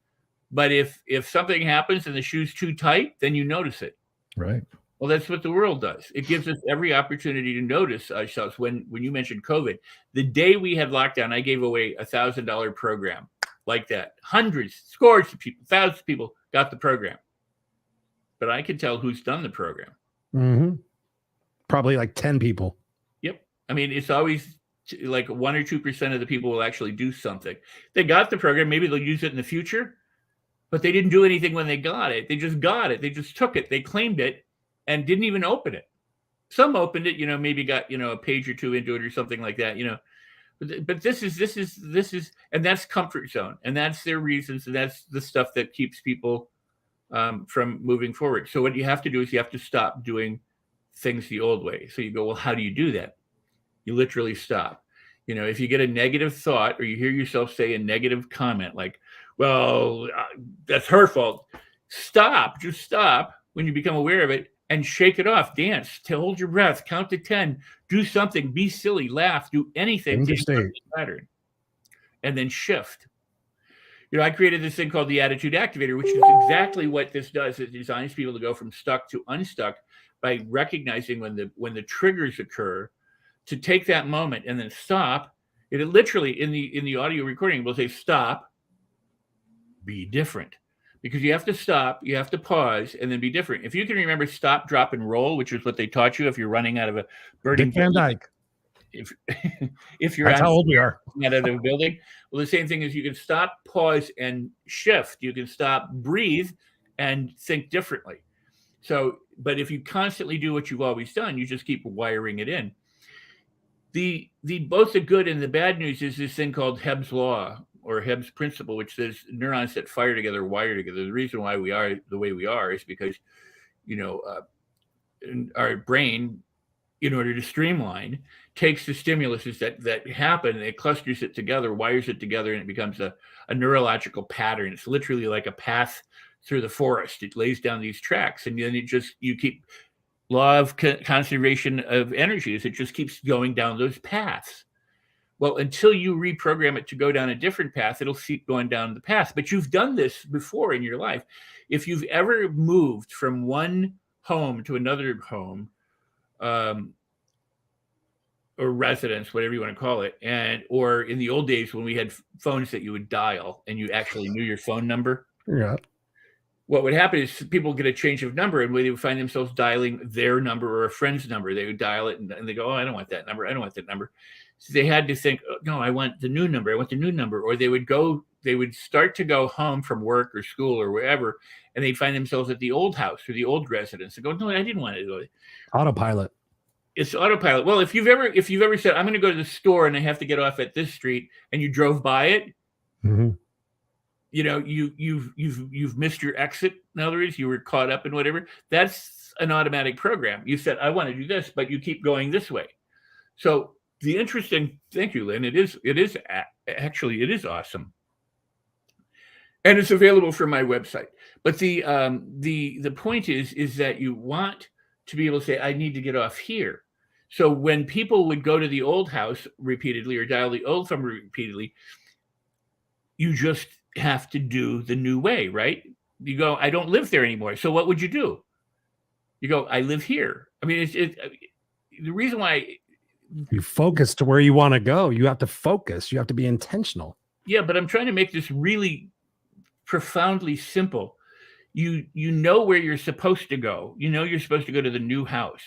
S4: But if something happens and the shoe's too tight, then you notice it.
S3: Right.
S4: Well, that's what the world does. It gives us every opportunity to notice ourselves. When you mentioned COVID, the day we had lockdown, I gave away $1,000 program like that. Hundreds, scores of people, thousands of people got the program. But I can tell who's done the program.
S3: Mm-hmm. Probably like 10 people.
S4: Yep. It's always like 1 or 2% of the people will actually do something. They got the program. Maybe they'll use it in the future. But they didn't do anything when they got it. They just got it. They just took it. They claimed it and didn't even open it. Some opened it, maybe got, a page or two into it or something like that, But this is, and that's comfort zone. And that's their reasons. And that's the stuff that keeps people from moving forward. So what you have to do is you have to stop doing things the old way. So you go, well, how do you do that? You literally stop. If you get a negative thought or you hear yourself say a negative comment like, well, that's her fault. Stop. Just stop when you become aware of it and shake it off. Dance. Hold your breath. Count to 10. Do something. Be silly. Laugh. Do anything. Pattern. And then shift. I created this thing called the Attitude Activator, which is exactly what this does. It designs people to go from stuck to unstuck by recognizing when the triggers occur, to take that moment and then stop. It literally in the audio recording will say stop. Be different, because you have to stop, you have to pause, and then be different. If you can remember stop, drop, and roll, which is what they taught you if you're running out of a burning
S3: Van Dyke.
S4: If you're
S3: that's how old we are.
S4: Out of a building, well, the same thing is you can stop, pause, and shift. You can stop, breathe, and think differently. So, but if you constantly do what you've always done, you just keep wiring it in. The both the good and the bad news is this thing called Hebb's law, or Hebb's principle, which says neurons that fire together wire together. The reason why we are the way we are is because, our brain in order to streamline, takes the stimuluses that happen, and it clusters it together, wires it together, and it becomes a neurological pattern. It's literally like a path through the forest. It lays down these tracks, and then you keep law of conservation of energy is it just keeps going down those paths. Well, until you reprogram it to go down a different path, it'll keep going down the path. But you've done this before in your life. If you've ever moved from one home to another home, or residence, whatever you want to call it, or in the old days when we had phones that you would dial and you actually knew your phone number.
S3: Yeah.
S4: What would happen is people get a change of number, and they would find themselves dialing their number or a friend's number. They would dial it, and they go, "Oh, I don't want that number. I don't want that number." So they had to think, oh, "No, I want the new number. I want the new number." Or they would start to go home from work or school or wherever, and they'd find themselves at the old house or the old residence. They go, "No, I didn't want to go."
S3: Autopilot.
S4: It's autopilot. Well, if you've ever said, "I'm going to go to the store and I have to get off at this street," and you drove by it,
S3: Mm-hmm.
S4: you know, you've missed your exit. In other words, you were caught up in whatever. That's an automatic program. You said, "I want to do this," but you keep going this way. So the interesting, thank you, Lynn. It is awesome, and it's available from my website. But the point is that you want to be able to say, "I need to get off here." So when people would go to the old house repeatedly or dial the old phone repeatedly, you just have to do the new way, right? You go, "I don't live there anymore." So what would you do? You go, "I live here." I mean, the reason why
S3: you focus to where you want to go. You have to focus. You have to be intentional.
S4: Yeah, but I'm trying to make this really profoundly simple. You know where you're supposed to go. You know you're supposed to go to the new house.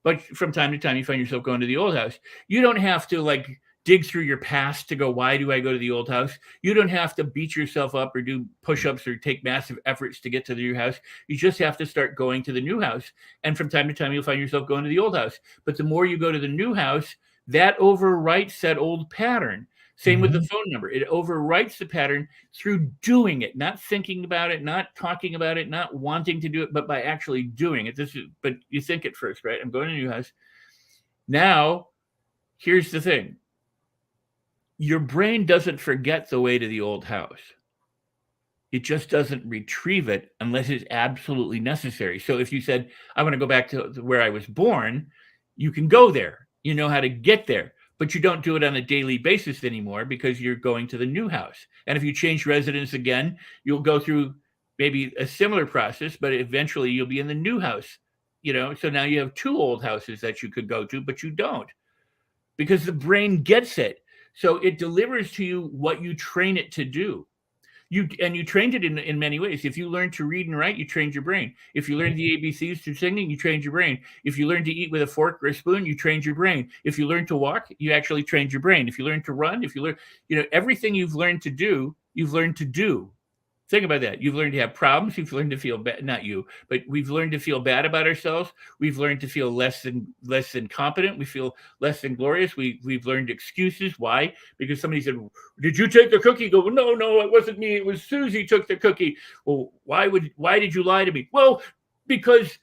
S4: But from time to time, you find yourself going to the old house. You don't have to like dig through your past to go, "Why do I go to the old house?" You don't have to beat yourself up or do push-ups or take massive efforts to get to the new house. You just have to start going to the new house. And from time to time, you'll find yourself going to the old house. But the more you go to the new house, that overwrites that old pattern. Same with the phone number. It overwrites the pattern through doing it, not thinking about it, not talking about it, not wanting to do it, but by actually doing it. But you think it first, right? I'm going to a new house. Now, here's the thing. Your brain doesn't forget the way to the old house. It just doesn't retrieve it unless it's absolutely necessary. So if you said, "I want to go back to where I was born," you can go there. You know how to get there. But you don't do it on a daily basis anymore because you're going to the new house. And if you change residence again, you'll go through maybe a similar process, but eventually you'll be in the new house. You know, so now you have two old houses that you could go to, but you don't, because the brain gets it. So it delivers to you what you train it to do. You trained it in many ways. If you learn to read and write, you trained your brain. If you learned the ABCs through singing, you trained your brain. If you learned to eat with a fork or a spoon, you trained your brain. If you learned to walk, you actually trained your brain. If you learned to run, if you learn, everything you've learned to do, you've learned to do. Think about that. You've learned to have problems. You've learned to feel bad. Not you, but we've learned to feel bad about ourselves. We've learned to feel less than competent. We feel less than glorious. We've learned excuses. Why? Because somebody said, "Did you take the cookie?" Go, no, it wasn't me. It was Susie took the cookie. Well, why did you lie to me? Well, because,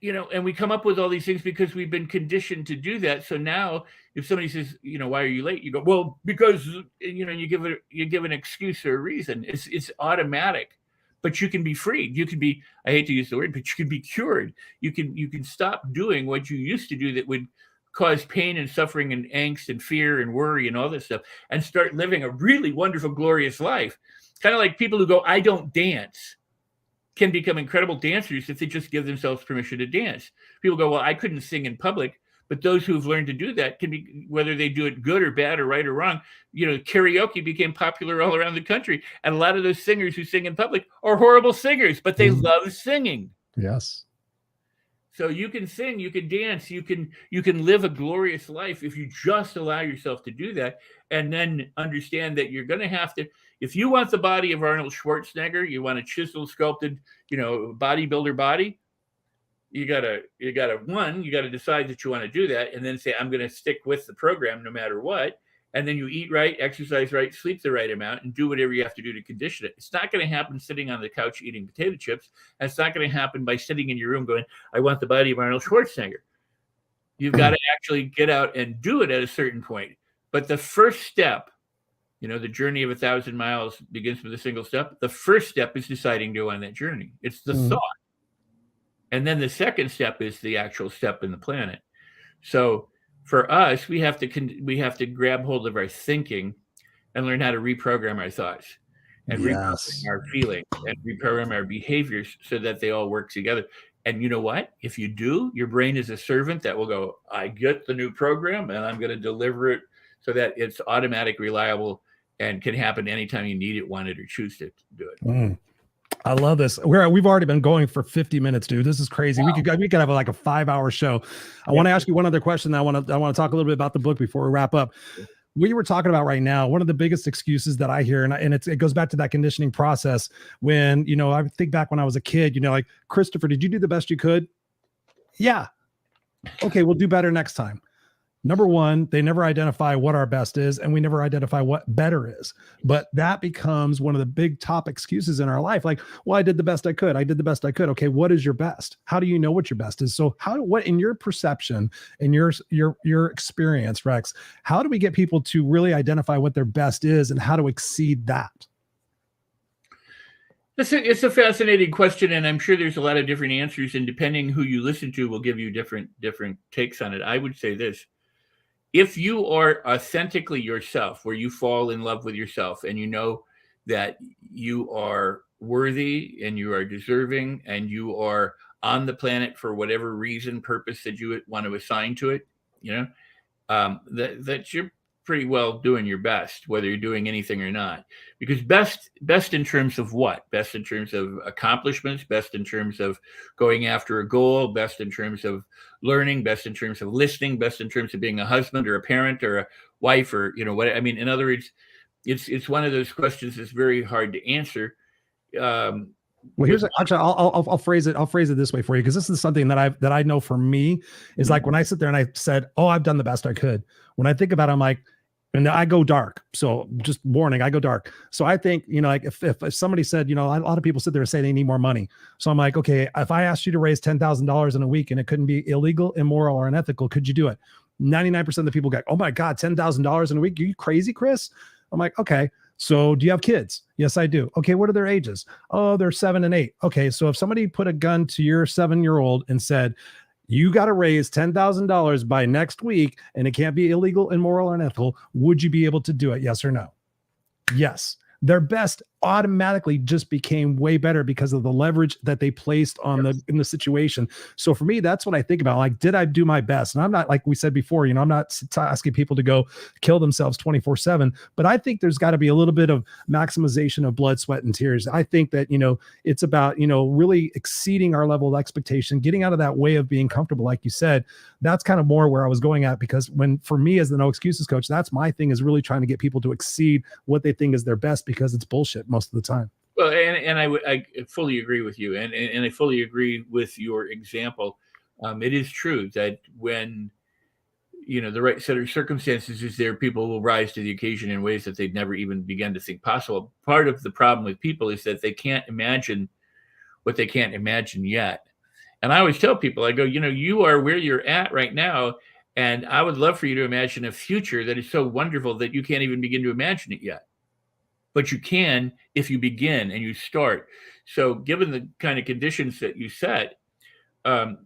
S4: and we come up with all these things because we've been conditioned to do that. So now if somebody says, "Why are you late?" You go, "Well, because," you give an excuse or a reason. It's automatic, but you can be freed. You can be, I hate to use the word, but you can be cured. You can stop doing what you used to do that would cause pain and suffering and angst and fear and worry and all this stuff, and start living a really wonderful, glorious life. Kind of like people who go, "I don't dance," can become incredible dancers if they just give themselves permission to dance. People go, "Well, I couldn't sing in public." But those who've learned to do that can be, whether they do it good or bad or right or wrong, karaoke became popular all around the country. And a lot of those singers who sing in public are horrible singers, but they love singing.
S3: Yes.
S4: So you can sing, you can dance, you can live a glorious life if you just allow yourself to do that, and then understand that you're going to have to, if you want the body of Arnold Schwarzenegger, you want a chiseled, sculpted, bodybuilder body, you gotta decide that you want to do that, and then say, "I'm going to stick with the program no matter what." And then you eat right, exercise right, sleep the right amount, and do whatever you have to do to condition it. It's not going to happen sitting on the couch eating potato chips. And it's not going to happen by sitting in your room going, "I want the body of Arnold Schwarzenegger." You've got to actually get out and do it at a certain point. But the first step, the journey of 1,000 miles begins with a single step. The first step is deciding to go on that journey. It's the thought. And then the second step is the actual step in the planet. So for us, we have to grab hold of our thinking and learn how to reprogram our thoughts and reprogram our feelings and reprogram our behaviors so that they all work together. And you know what? If you do, your brain is a servant that will go, I get the new program and I'm going to deliver it so that it's automatic, reliable, and can happen anytime you need it, want it, or choose to do it.
S3: I love this. We've already been going for 50 minutes, dude. This is crazy. Wow. We could have like a 5-hour show. I want to ask you one other question. I want to talk a little bit about the book before we wrap up. We were talking about right now, one of the biggest excuses that I hear, and it goes back to that conditioning process. When, I think back when I was a kid, like, Christopher, did you do the best you could? Yeah. Okay, we'll do better next time. Number one, they never identify what our best is, and we never identify what better is. But that becomes one of the big top excuses in our life. Like, well, I did the best I could. Okay, what is your best? How do you know what your best is? So what in your perception, in your experience, Rex, how do we get people to really identify what their best is and how to exceed that?
S4: It's a fascinating question, and I'm sure there's a lot of different answers, and depending who you listen to will give you different takes on it. I would say this. If you are authentically yourself, where you fall in love with yourself and you know that you are worthy and you are deserving and you are on the planet for whatever reason, purpose that you want to assign to it, that you're pretty well doing your best, whether you're doing anything or not. Because best in terms of what? Best in terms of accomplishments, best in terms of going after a goal, best in terms of learning, best in terms of listening, best in terms of being a husband or a parent or a wife, or what I mean. In other words, it's one of those questions that's very hard to answer.
S3: Well, here's actually, I'll phrase it this way for you, because this is something that I know for me is like when I sit there and I said, oh, I've done the best I could. When I think about it, I'm like, and I go dark. So just warning, I go dark. So I think, like if somebody said, a lot of people sit there and say they need more money. So I'm like, okay, if I asked you to raise $10,000 in a week and it couldn't be illegal, immoral, or unethical, could you do it? 99% of the people go, oh my God, $10,000 in a week. Are you crazy, Chris? I'm like, okay. So do you have kids? Yes, I do. Okay. What are their ages? Oh, they're 7 and 8. Okay. So if somebody put a gun to your 7-year-old and said, you got to raise $10,000 by next week and it can't be illegal, immoral, or unethical, would you be able to do it? Yes or no? Yes. Their best automatically just became way better because of the leverage that they placed on in the situation. So for me, that's what I think about. Like, did I do my best? And I'm not, like we said before, I'm not asking people to go kill themselves 24/7, but I think there's got to be a little bit of maximization of blood, sweat, and tears. I think that, it's about, really exceeding our level of expectation, getting out of that way of being comfortable. Like you said, that's kind of more where I was going at, because for me as the no excuses coach, that's my thing, is really trying to get people to exceed what they think is their best, because it's bullshit most of the time.
S4: Well, and I fully agree with you, and I fully agree with your example. It is true that when the right set of circumstances is there, people will rise to the occasion in ways that they'd never even begun to think possible. Part of the problem with people is that they can't imagine what they can't imagine yet. And I always tell people, I go, you are where you're at right now, and I would love for you to imagine a future that is so wonderful that you can't even begin to imagine it yet. But you can if you begin and you start. So given the kind of conditions that you set, the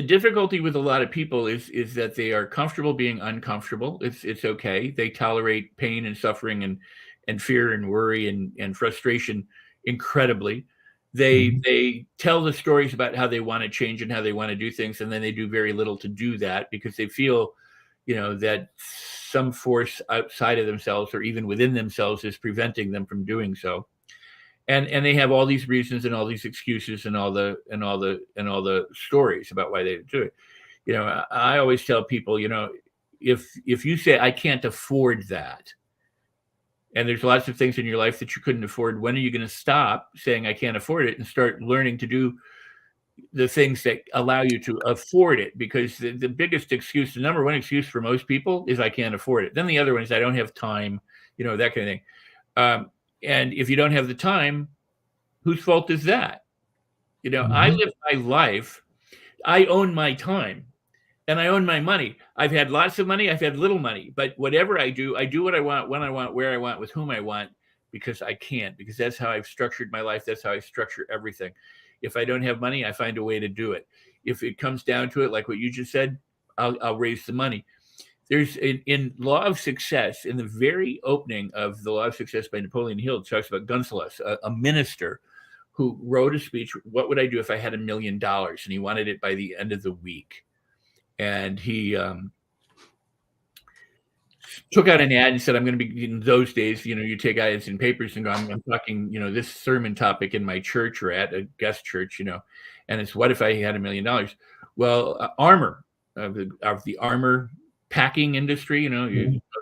S4: difficulty with a lot of people is that they are comfortable being uncomfortable. It's okay. They tolerate pain and suffering and fear and worry and frustration incredibly. They tell the stories about how they want to change and how they want to do things, and then they do very little to do that because they feel that some force outside of themselves or even within themselves is preventing them from doing so. And they have all these reasons and all these excuses and all the stories about why they do it. I always tell people, if you say I can't afford that, and there's lots of things in your life that you couldn't afford, when are you going to stop saying I can't afford it and start learning to do the things that allow you to afford it? Because the biggest excuse, the number one excuse for most people is I can't afford it. Then the other one is I don't have time, that kind of thing. And if you don't have the time, whose fault is that? I live my life. I own my time and I own my money. I've had lots of money. I've had little money, but whatever I do what I want, when I want, where I want, with whom I want, because I can, because that's how I've structured my life. That's how I structure everything. If I don't have money, I find a way to do it. If it comes down to it, like what you just said, I'll raise the money. There's in Law of Success, in the very opening of the Law of Success by Napoleon Hill, it talks about Gunselus, a minister who wrote a speech. What would I do if I had $1 million? And he wanted it by the end of the week. And he took out an ad and said, I'm going to be, in those days, you take ads in papers and go, I'm talking, this sermon topic in my church or at a guest church, and it's, what if I had $1 million? Well, Armor, of the armor packing industry, you know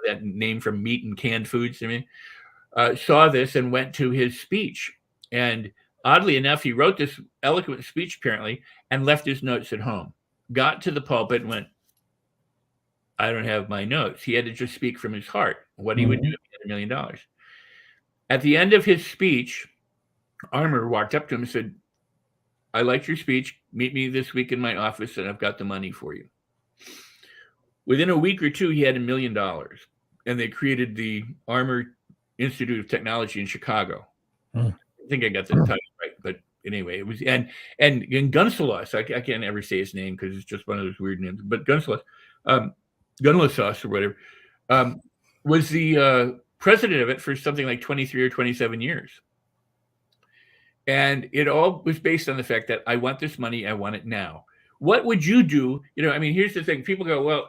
S4: that name from meat and canned foods, saw this and went to his speech. And oddly enough, he wrote this eloquent speech apparently and left his notes at home. Got to the pulpit and went, I don't have my notes. He had to just speak from his heart, what he would do if he had $1 million. At the end of his speech, Armor walked up to him and said, I liked your speech. Meet me this week in my office and I've got the money for you. Within a week or two, he had $1 million, and they created the Armor Institute of Technology in Chicago. I think I got the title right, but anyway, it was, and Gunselus, I can't ever say his name because it's just one of those weird names, but Gunselus, Gunselus or whatever, was the president of it for something like 23 or 27 years. And it all was based on the fact that I want this money, I want it now. What would you do? Here's the thing. People go, well,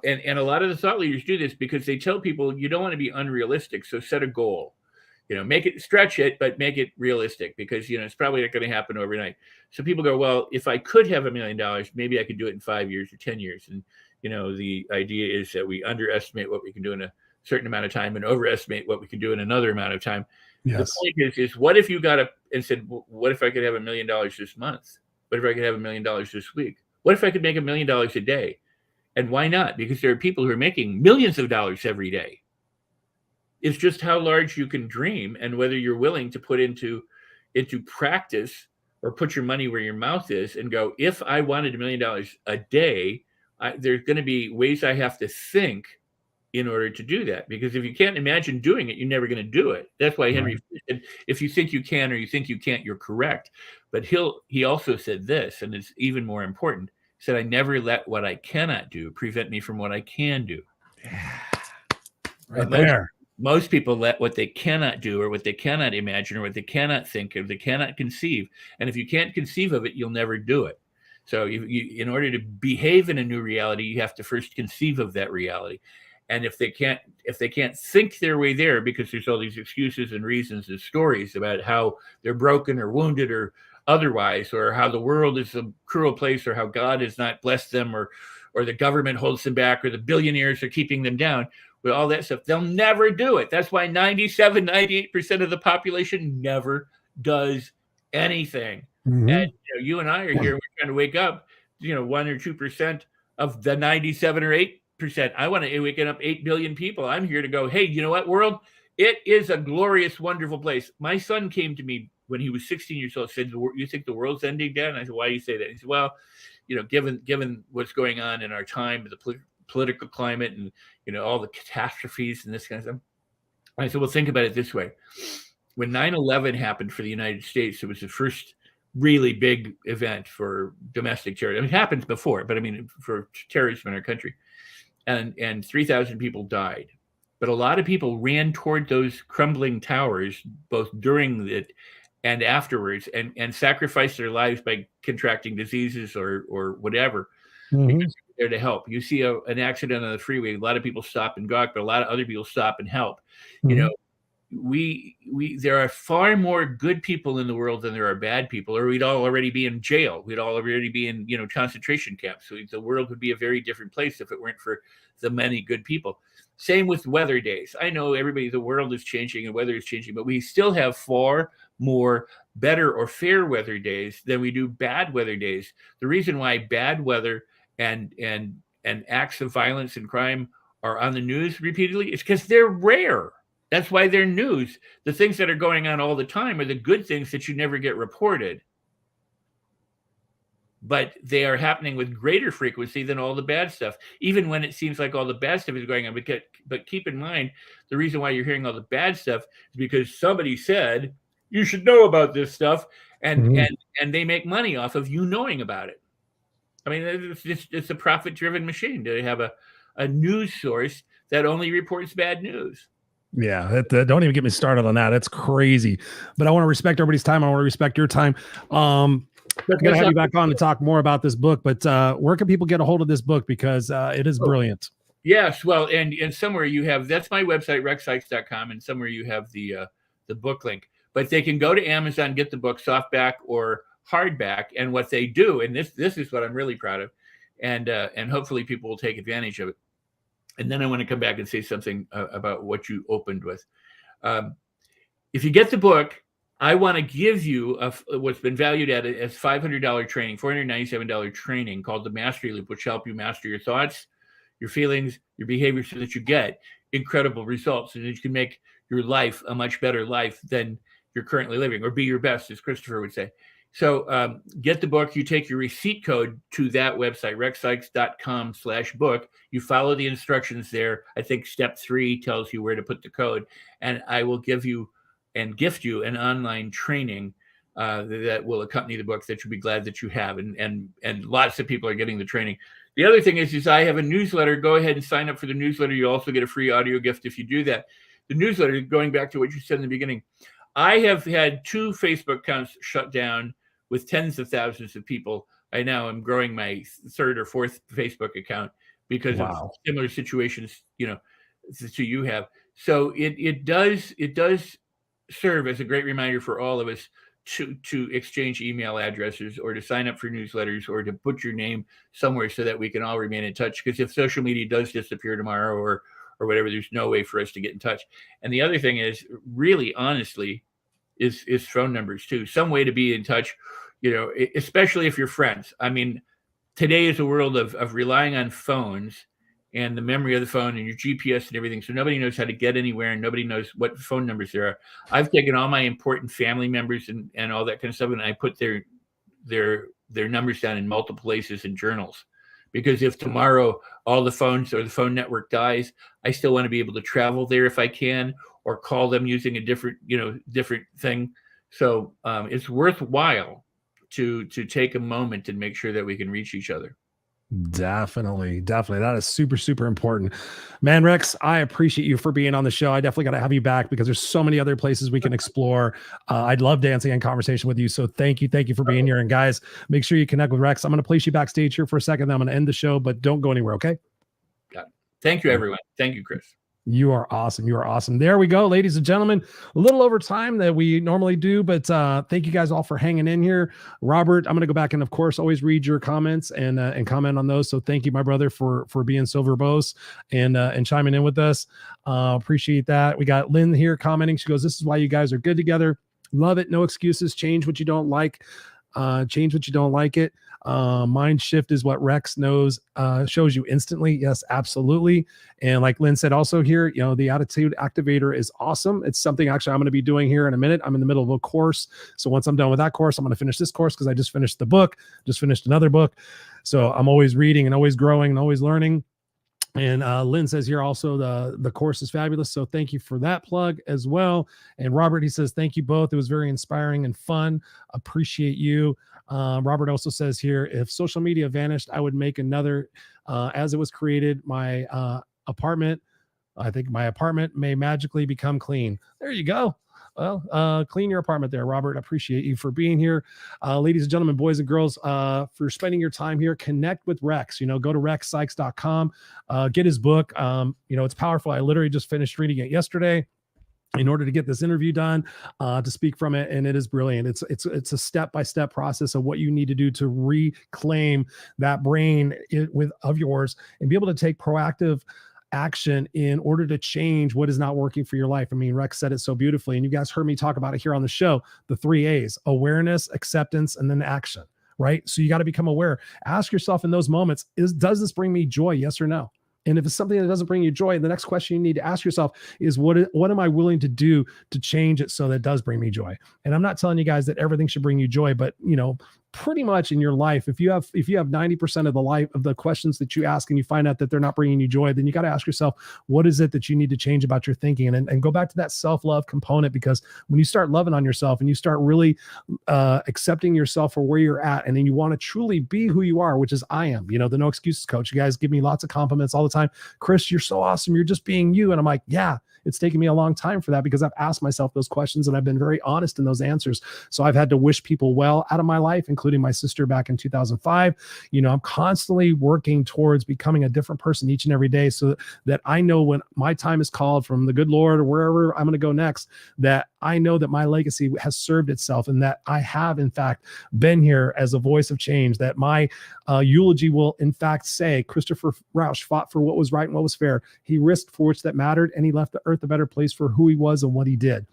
S4: and a lot of the thought leaders do this because they tell people you don't want to be unrealistic. So set a goal, make it, stretch it, but make it realistic because, it's probably not going to happen overnight. So people go, well, if I could have $1 million, maybe I could do it in 5 years or 10 years. And, the idea is that we underestimate what we can do in a certain amount of time and overestimate what we can do in another amount of time.
S3: Yes.
S4: The point is what if you got up and said, well, what if I could have $1 million this month? What if I could have $1 million this week? What if I could make $1 million a day? And why not? Because there are people who are making millions of dollars every day. It's just how large you can dream and whether you're willing to put into practice or put your money where your mouth is and go, if I wanted $1 million a day, there's going to be ways I have to think in order to do that. Because if you can't imagine doing it, you're never going to do it. That's why Henry said, if you think you can or you think you can't, you're correct. But he also said this, and it's even more important. He said, I never let what I cannot do prevent me from what I can do.
S3: Yeah. Right there.
S4: Most people let what they cannot do or what they cannot imagine or what they cannot think or they cannot conceive. And if you can't conceive of it, you'll never do it. So you, in order to behave in a new reality, you have to first conceive of that reality. And if they can't think their way there, because there's all these excuses and reasons and stories about how they're broken or wounded or otherwise, or how the world is a cruel place, or how God has not blessed them, or the government holds them back, or the billionaires are keeping them down, with all that stuff, they'll never do it. That's why 98% of the population never does anything. And you and I are here, we're trying to wake up, 1 or 2% of the 97 or 8%. I want to wake up 8 billion people. I'm here to go, hey, you know what, world? It is a glorious, wonderful place. My son came to me when he was 16 years old, said, you think the world's ending, Dad? And I said, why do you say that? He said, well, given what's going on in our time, the political climate and, all the catastrophes and this kind of stuff. I said, well, think about it this way. When 9/11 happened for the United States, it was the first really big event for domestic terrorism. It happens before, but for terrorism in our country. And 3,000 people died. But a lot of people ran toward those crumbling towers, both during it and afterwards, and sacrificed their lives by contracting diseases or whatever, because they're there to help. You see an accident on the freeway, a lot of people stop and gawk, but a lot of other people stop and help. There are far more good people in the world than there are bad people, or we'd all already be in jail. We'd all already be in, concentration camps. So the world would be a very different place if it weren't for the many good people. Same with weather days. I know the world is changing and weather is changing, but we still have far more better or fair weather days than we do bad weather days. The reason why bad weather and acts of violence and crime are on the news repeatedly is because they're rare. That's why they're news. The things that are going on all the time are the good things that you never get reported. but they are happening with greater frequency than all the bad stuff, even when it seems like all the bad stuff is going on. But keep in mind, the reason why you're hearing all the bad stuff is because somebody said you should know about this stuff, and they make money off of you knowing about it. I mean, it's a profit-driven machine. They have a news source that only reports bad news.
S3: Yeah, don't even get me started on that. It's crazy. But I want to respect everybody's time. I want to respect your time. I'm going to have you back on to talk more about this book, but where can people get a hold of this book? Because it is brilliant.
S4: Yes. Well, and somewhere you have, that's my website, rexsikes.com, and somewhere you have the book link. But they can go to Amazon, get the book softback or hardback. And what they do, and this is what I'm really proud of, and hopefully people will take advantage of it. And then I want to come back and say something about what you opened with. If you get the book, I want to give you what's been valued at as $500 training, $497 training called the Mastery Loop, which help you master your thoughts, your feelings, your behavior, so that you get incredible results and that you can make your life a much better life than you're currently living, or be your best, as Christopher would say. So get the book. You take your receipt code to that website, rexsikes.com/book. You follow the instructions there. I think step 3 tells you where to put the code, and I will give you and gift you an online training that will accompany the book that you'll be glad that you have. And lots of people are getting the training. The other thing is I have a newsletter. Go ahead and sign up for the newsletter. You also get a free audio gift if you do that. The newsletter, going back to what you said in the beginning, I have had 2 Facebook accounts shut down with tens of thousands of people. I now am growing my 3rd or 4th Facebook account because of similar situations, that you have. So it does serve as a great reminder for all of us to exchange email addresses, or to sign up for newsletters, or to put your name somewhere so that we can all remain in touch. Because if social media does disappear tomorrow or whatever, there's no way for us to get in touch. And the other thing is, really honestly, is phone numbers too. Some way to be in touch, especially if you're friends. I mean, today is a world of relying on phones and the memory of the phone and your GPS and everything. So nobody knows how to get anywhere, and nobody knows what phone numbers there are. I've taken all my important family members and all that kind of stuff, and I put their numbers down in multiple places in journals. Because if tomorrow all the phones or the phone network dies, I still want to be able to travel there if I can, or call them using a different thing. So it's worthwhile to take a moment and make sure that we can reach each other.
S3: Definitely. That is super, super important. Man, Rex, I appreciate you for being on the show. I definitely got to have you back because there's so many other places we can explore. I'd love dancing and conversation with you. So thank you for being here. And guys, make sure you connect with Rex. I'm going to place you backstage here for a second. Then I'm going to end the show, but don't go anywhere. Okay.
S4: Got it. Thank you, everyone. Thank you, Chris.
S3: You are awesome. There we go, ladies and gentlemen. A little over time that we normally do, but thank you guys all for hanging in here. Robert, I'm going to go back and, of course, always read your comments and comment on those. So thank you, my brother, for being so verbose and chiming in with us. Appreciate that. We got Lynn here commenting. She goes, "This is why you guys are good together. Love it. No excuses. Change what you don't like. Change what you don't like it. Mind shift is what Rex knows, shows you instantly." Yes, absolutely. And like Lynn said also here, the attitude activator is awesome. It's something actually I'm going to be doing here in a minute. I'm in the middle of a course. So once I'm done with that course, I'm going to finish this course because I just finished the book, just finished another book. So I'm always reading and always growing and always learning. And Lynn says here also the course is fabulous. So thank you for that plug as well. And Robert, he says, "Thank you both. It was very inspiring and fun. Appreciate you." Robert also says here, "If social media vanished, I would make another as it was created. My apartment may magically become clean." There you go. Well, clean your apartment there, Robert. I appreciate you for being here. Ladies and gentlemen, boys and girls, for spending your time here, connect with Rex. Go to rexsikes.com, get his book. It's powerful. I literally just finished reading it yesterday in order to get this interview done, to speak from it. And it is brilliant. It's a step-by-step process of what you need to do to reclaim that brain of yours and be able to take proactive action in order to change what is not working for your life. I mean, Rex said it so beautifully, and you guys heard me talk about it here on the show, the 3 A's: awareness, acceptance, and then action, right? So you got to become aware. Ask yourself in those moments, does this bring me joy? Yes or no? And if it's something that doesn't bring you joy, the next question you need to ask yourself is, what am I willing to do to change it so that it does bring me joy? And I'm not telling you guys that everything should bring you joy, but pretty much in your life, if you have 90% of the questions that you ask and you find out that they're not bringing you joy, then you got to ask yourself, what is it that you need to change about your thinking? And go back to that self-love component, because when you start loving on yourself and you start really accepting yourself for where you're at, and then you want to truly be who you are, which is I am, the no excuses coach. You guys give me lots of compliments all the time. Chris, you're so awesome. You're just being you. And I'm like, yeah, it's taken me a long time for that, because I've asked myself those questions and I've been very honest in those answers. So I've had to wish people well out of my life, including my sister back in 2005. I'm constantly working towards becoming a different person each and every day, so that I know when my time is called from the good Lord or wherever I'm going to go next, that I know that my legacy has served itself, and that I have in fact been here as a voice of change, that my eulogy will in fact say, Christopher Rausch fought for what was right and what was fair. He risked for which that mattered, and he left the earth a better place for who he was and what he did.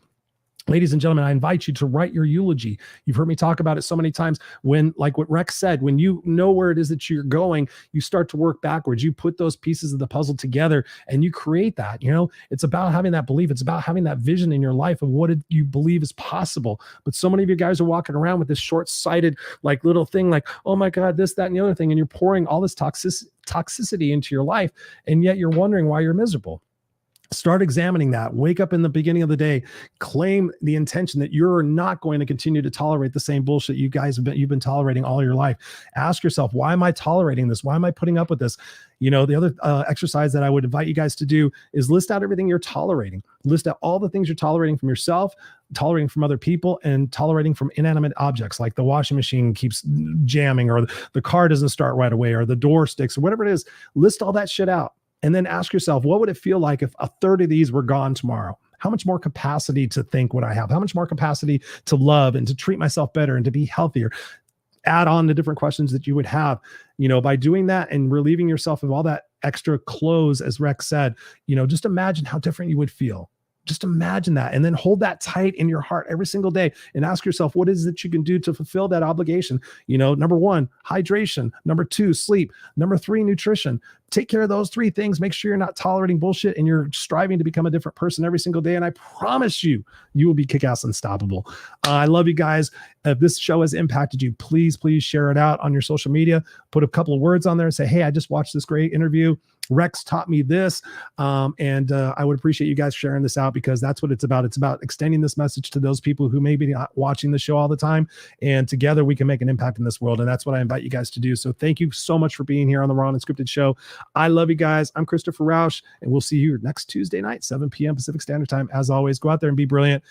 S3: Ladies and gentlemen, I invite you to write your eulogy. You've heard me talk about it so many times. When, like what Rex said, when you know where it is that you're going, you start to work backwards. You put those pieces of the puzzle together and you create that. It's about having that belief. It's about having that vision in your life of what you believe is possible. But so many of you guys are walking around with this short-sighted, little thing, oh my God, this, that, and the other thing. And you're pouring all this toxicity into your life. And yet you're wondering why you're miserable. Start examining that. Wake up in the beginning of the day, claim the intention that you're not going to continue to tolerate the same bullshit you've been tolerating all your life. Ask yourself, why am I tolerating this? Why am I putting up with this? The other exercise that I would invite you guys to do is list out everything you're tolerating. List out all the things you're tolerating from yourself, tolerating from other people, and tolerating from inanimate objects, like the washing machine keeps jamming, or the car doesn't start right away, or the door sticks, or whatever it is. List all that shit out. And then ask yourself, what would it feel like if a third of these were gone tomorrow? How much more capacity to think would I have? How much more capacity to love and to treat myself better and to be healthier? Add on the different questions that you would have, by doing that and relieving yourself of all that extra clothes, as Rex said, just imagine how different you would feel. Just imagine that, and then hold that tight in your heart every single day and ask yourself, what is it that you can do to fulfill that obligation? Number 1, hydration. Number 2, sleep. Number 3, nutrition. Take care of those 3 things. Make sure you're not tolerating bullshit and you're striving to become a different person every single day. And I promise you will be kick-ass unstoppable. I love you guys. If this show has impacted you, please share it out on your social media. Put a couple of words on there and say, hey, I just watched this great interview. Rex taught me this. And I would appreciate you guys sharing this out, because that's what it's about. It's about extending this message to those people who may be not watching the show all the time. And together we can make an impact in this world. And that's what I invite you guys to do. So thank you so much for being here on the Raw and Unscripted show. I love you guys. I'm Christopher Rausch, and we'll see you next Tuesday night, 7 p.m. Pacific Standard Time. As always, go out there and be brilliant.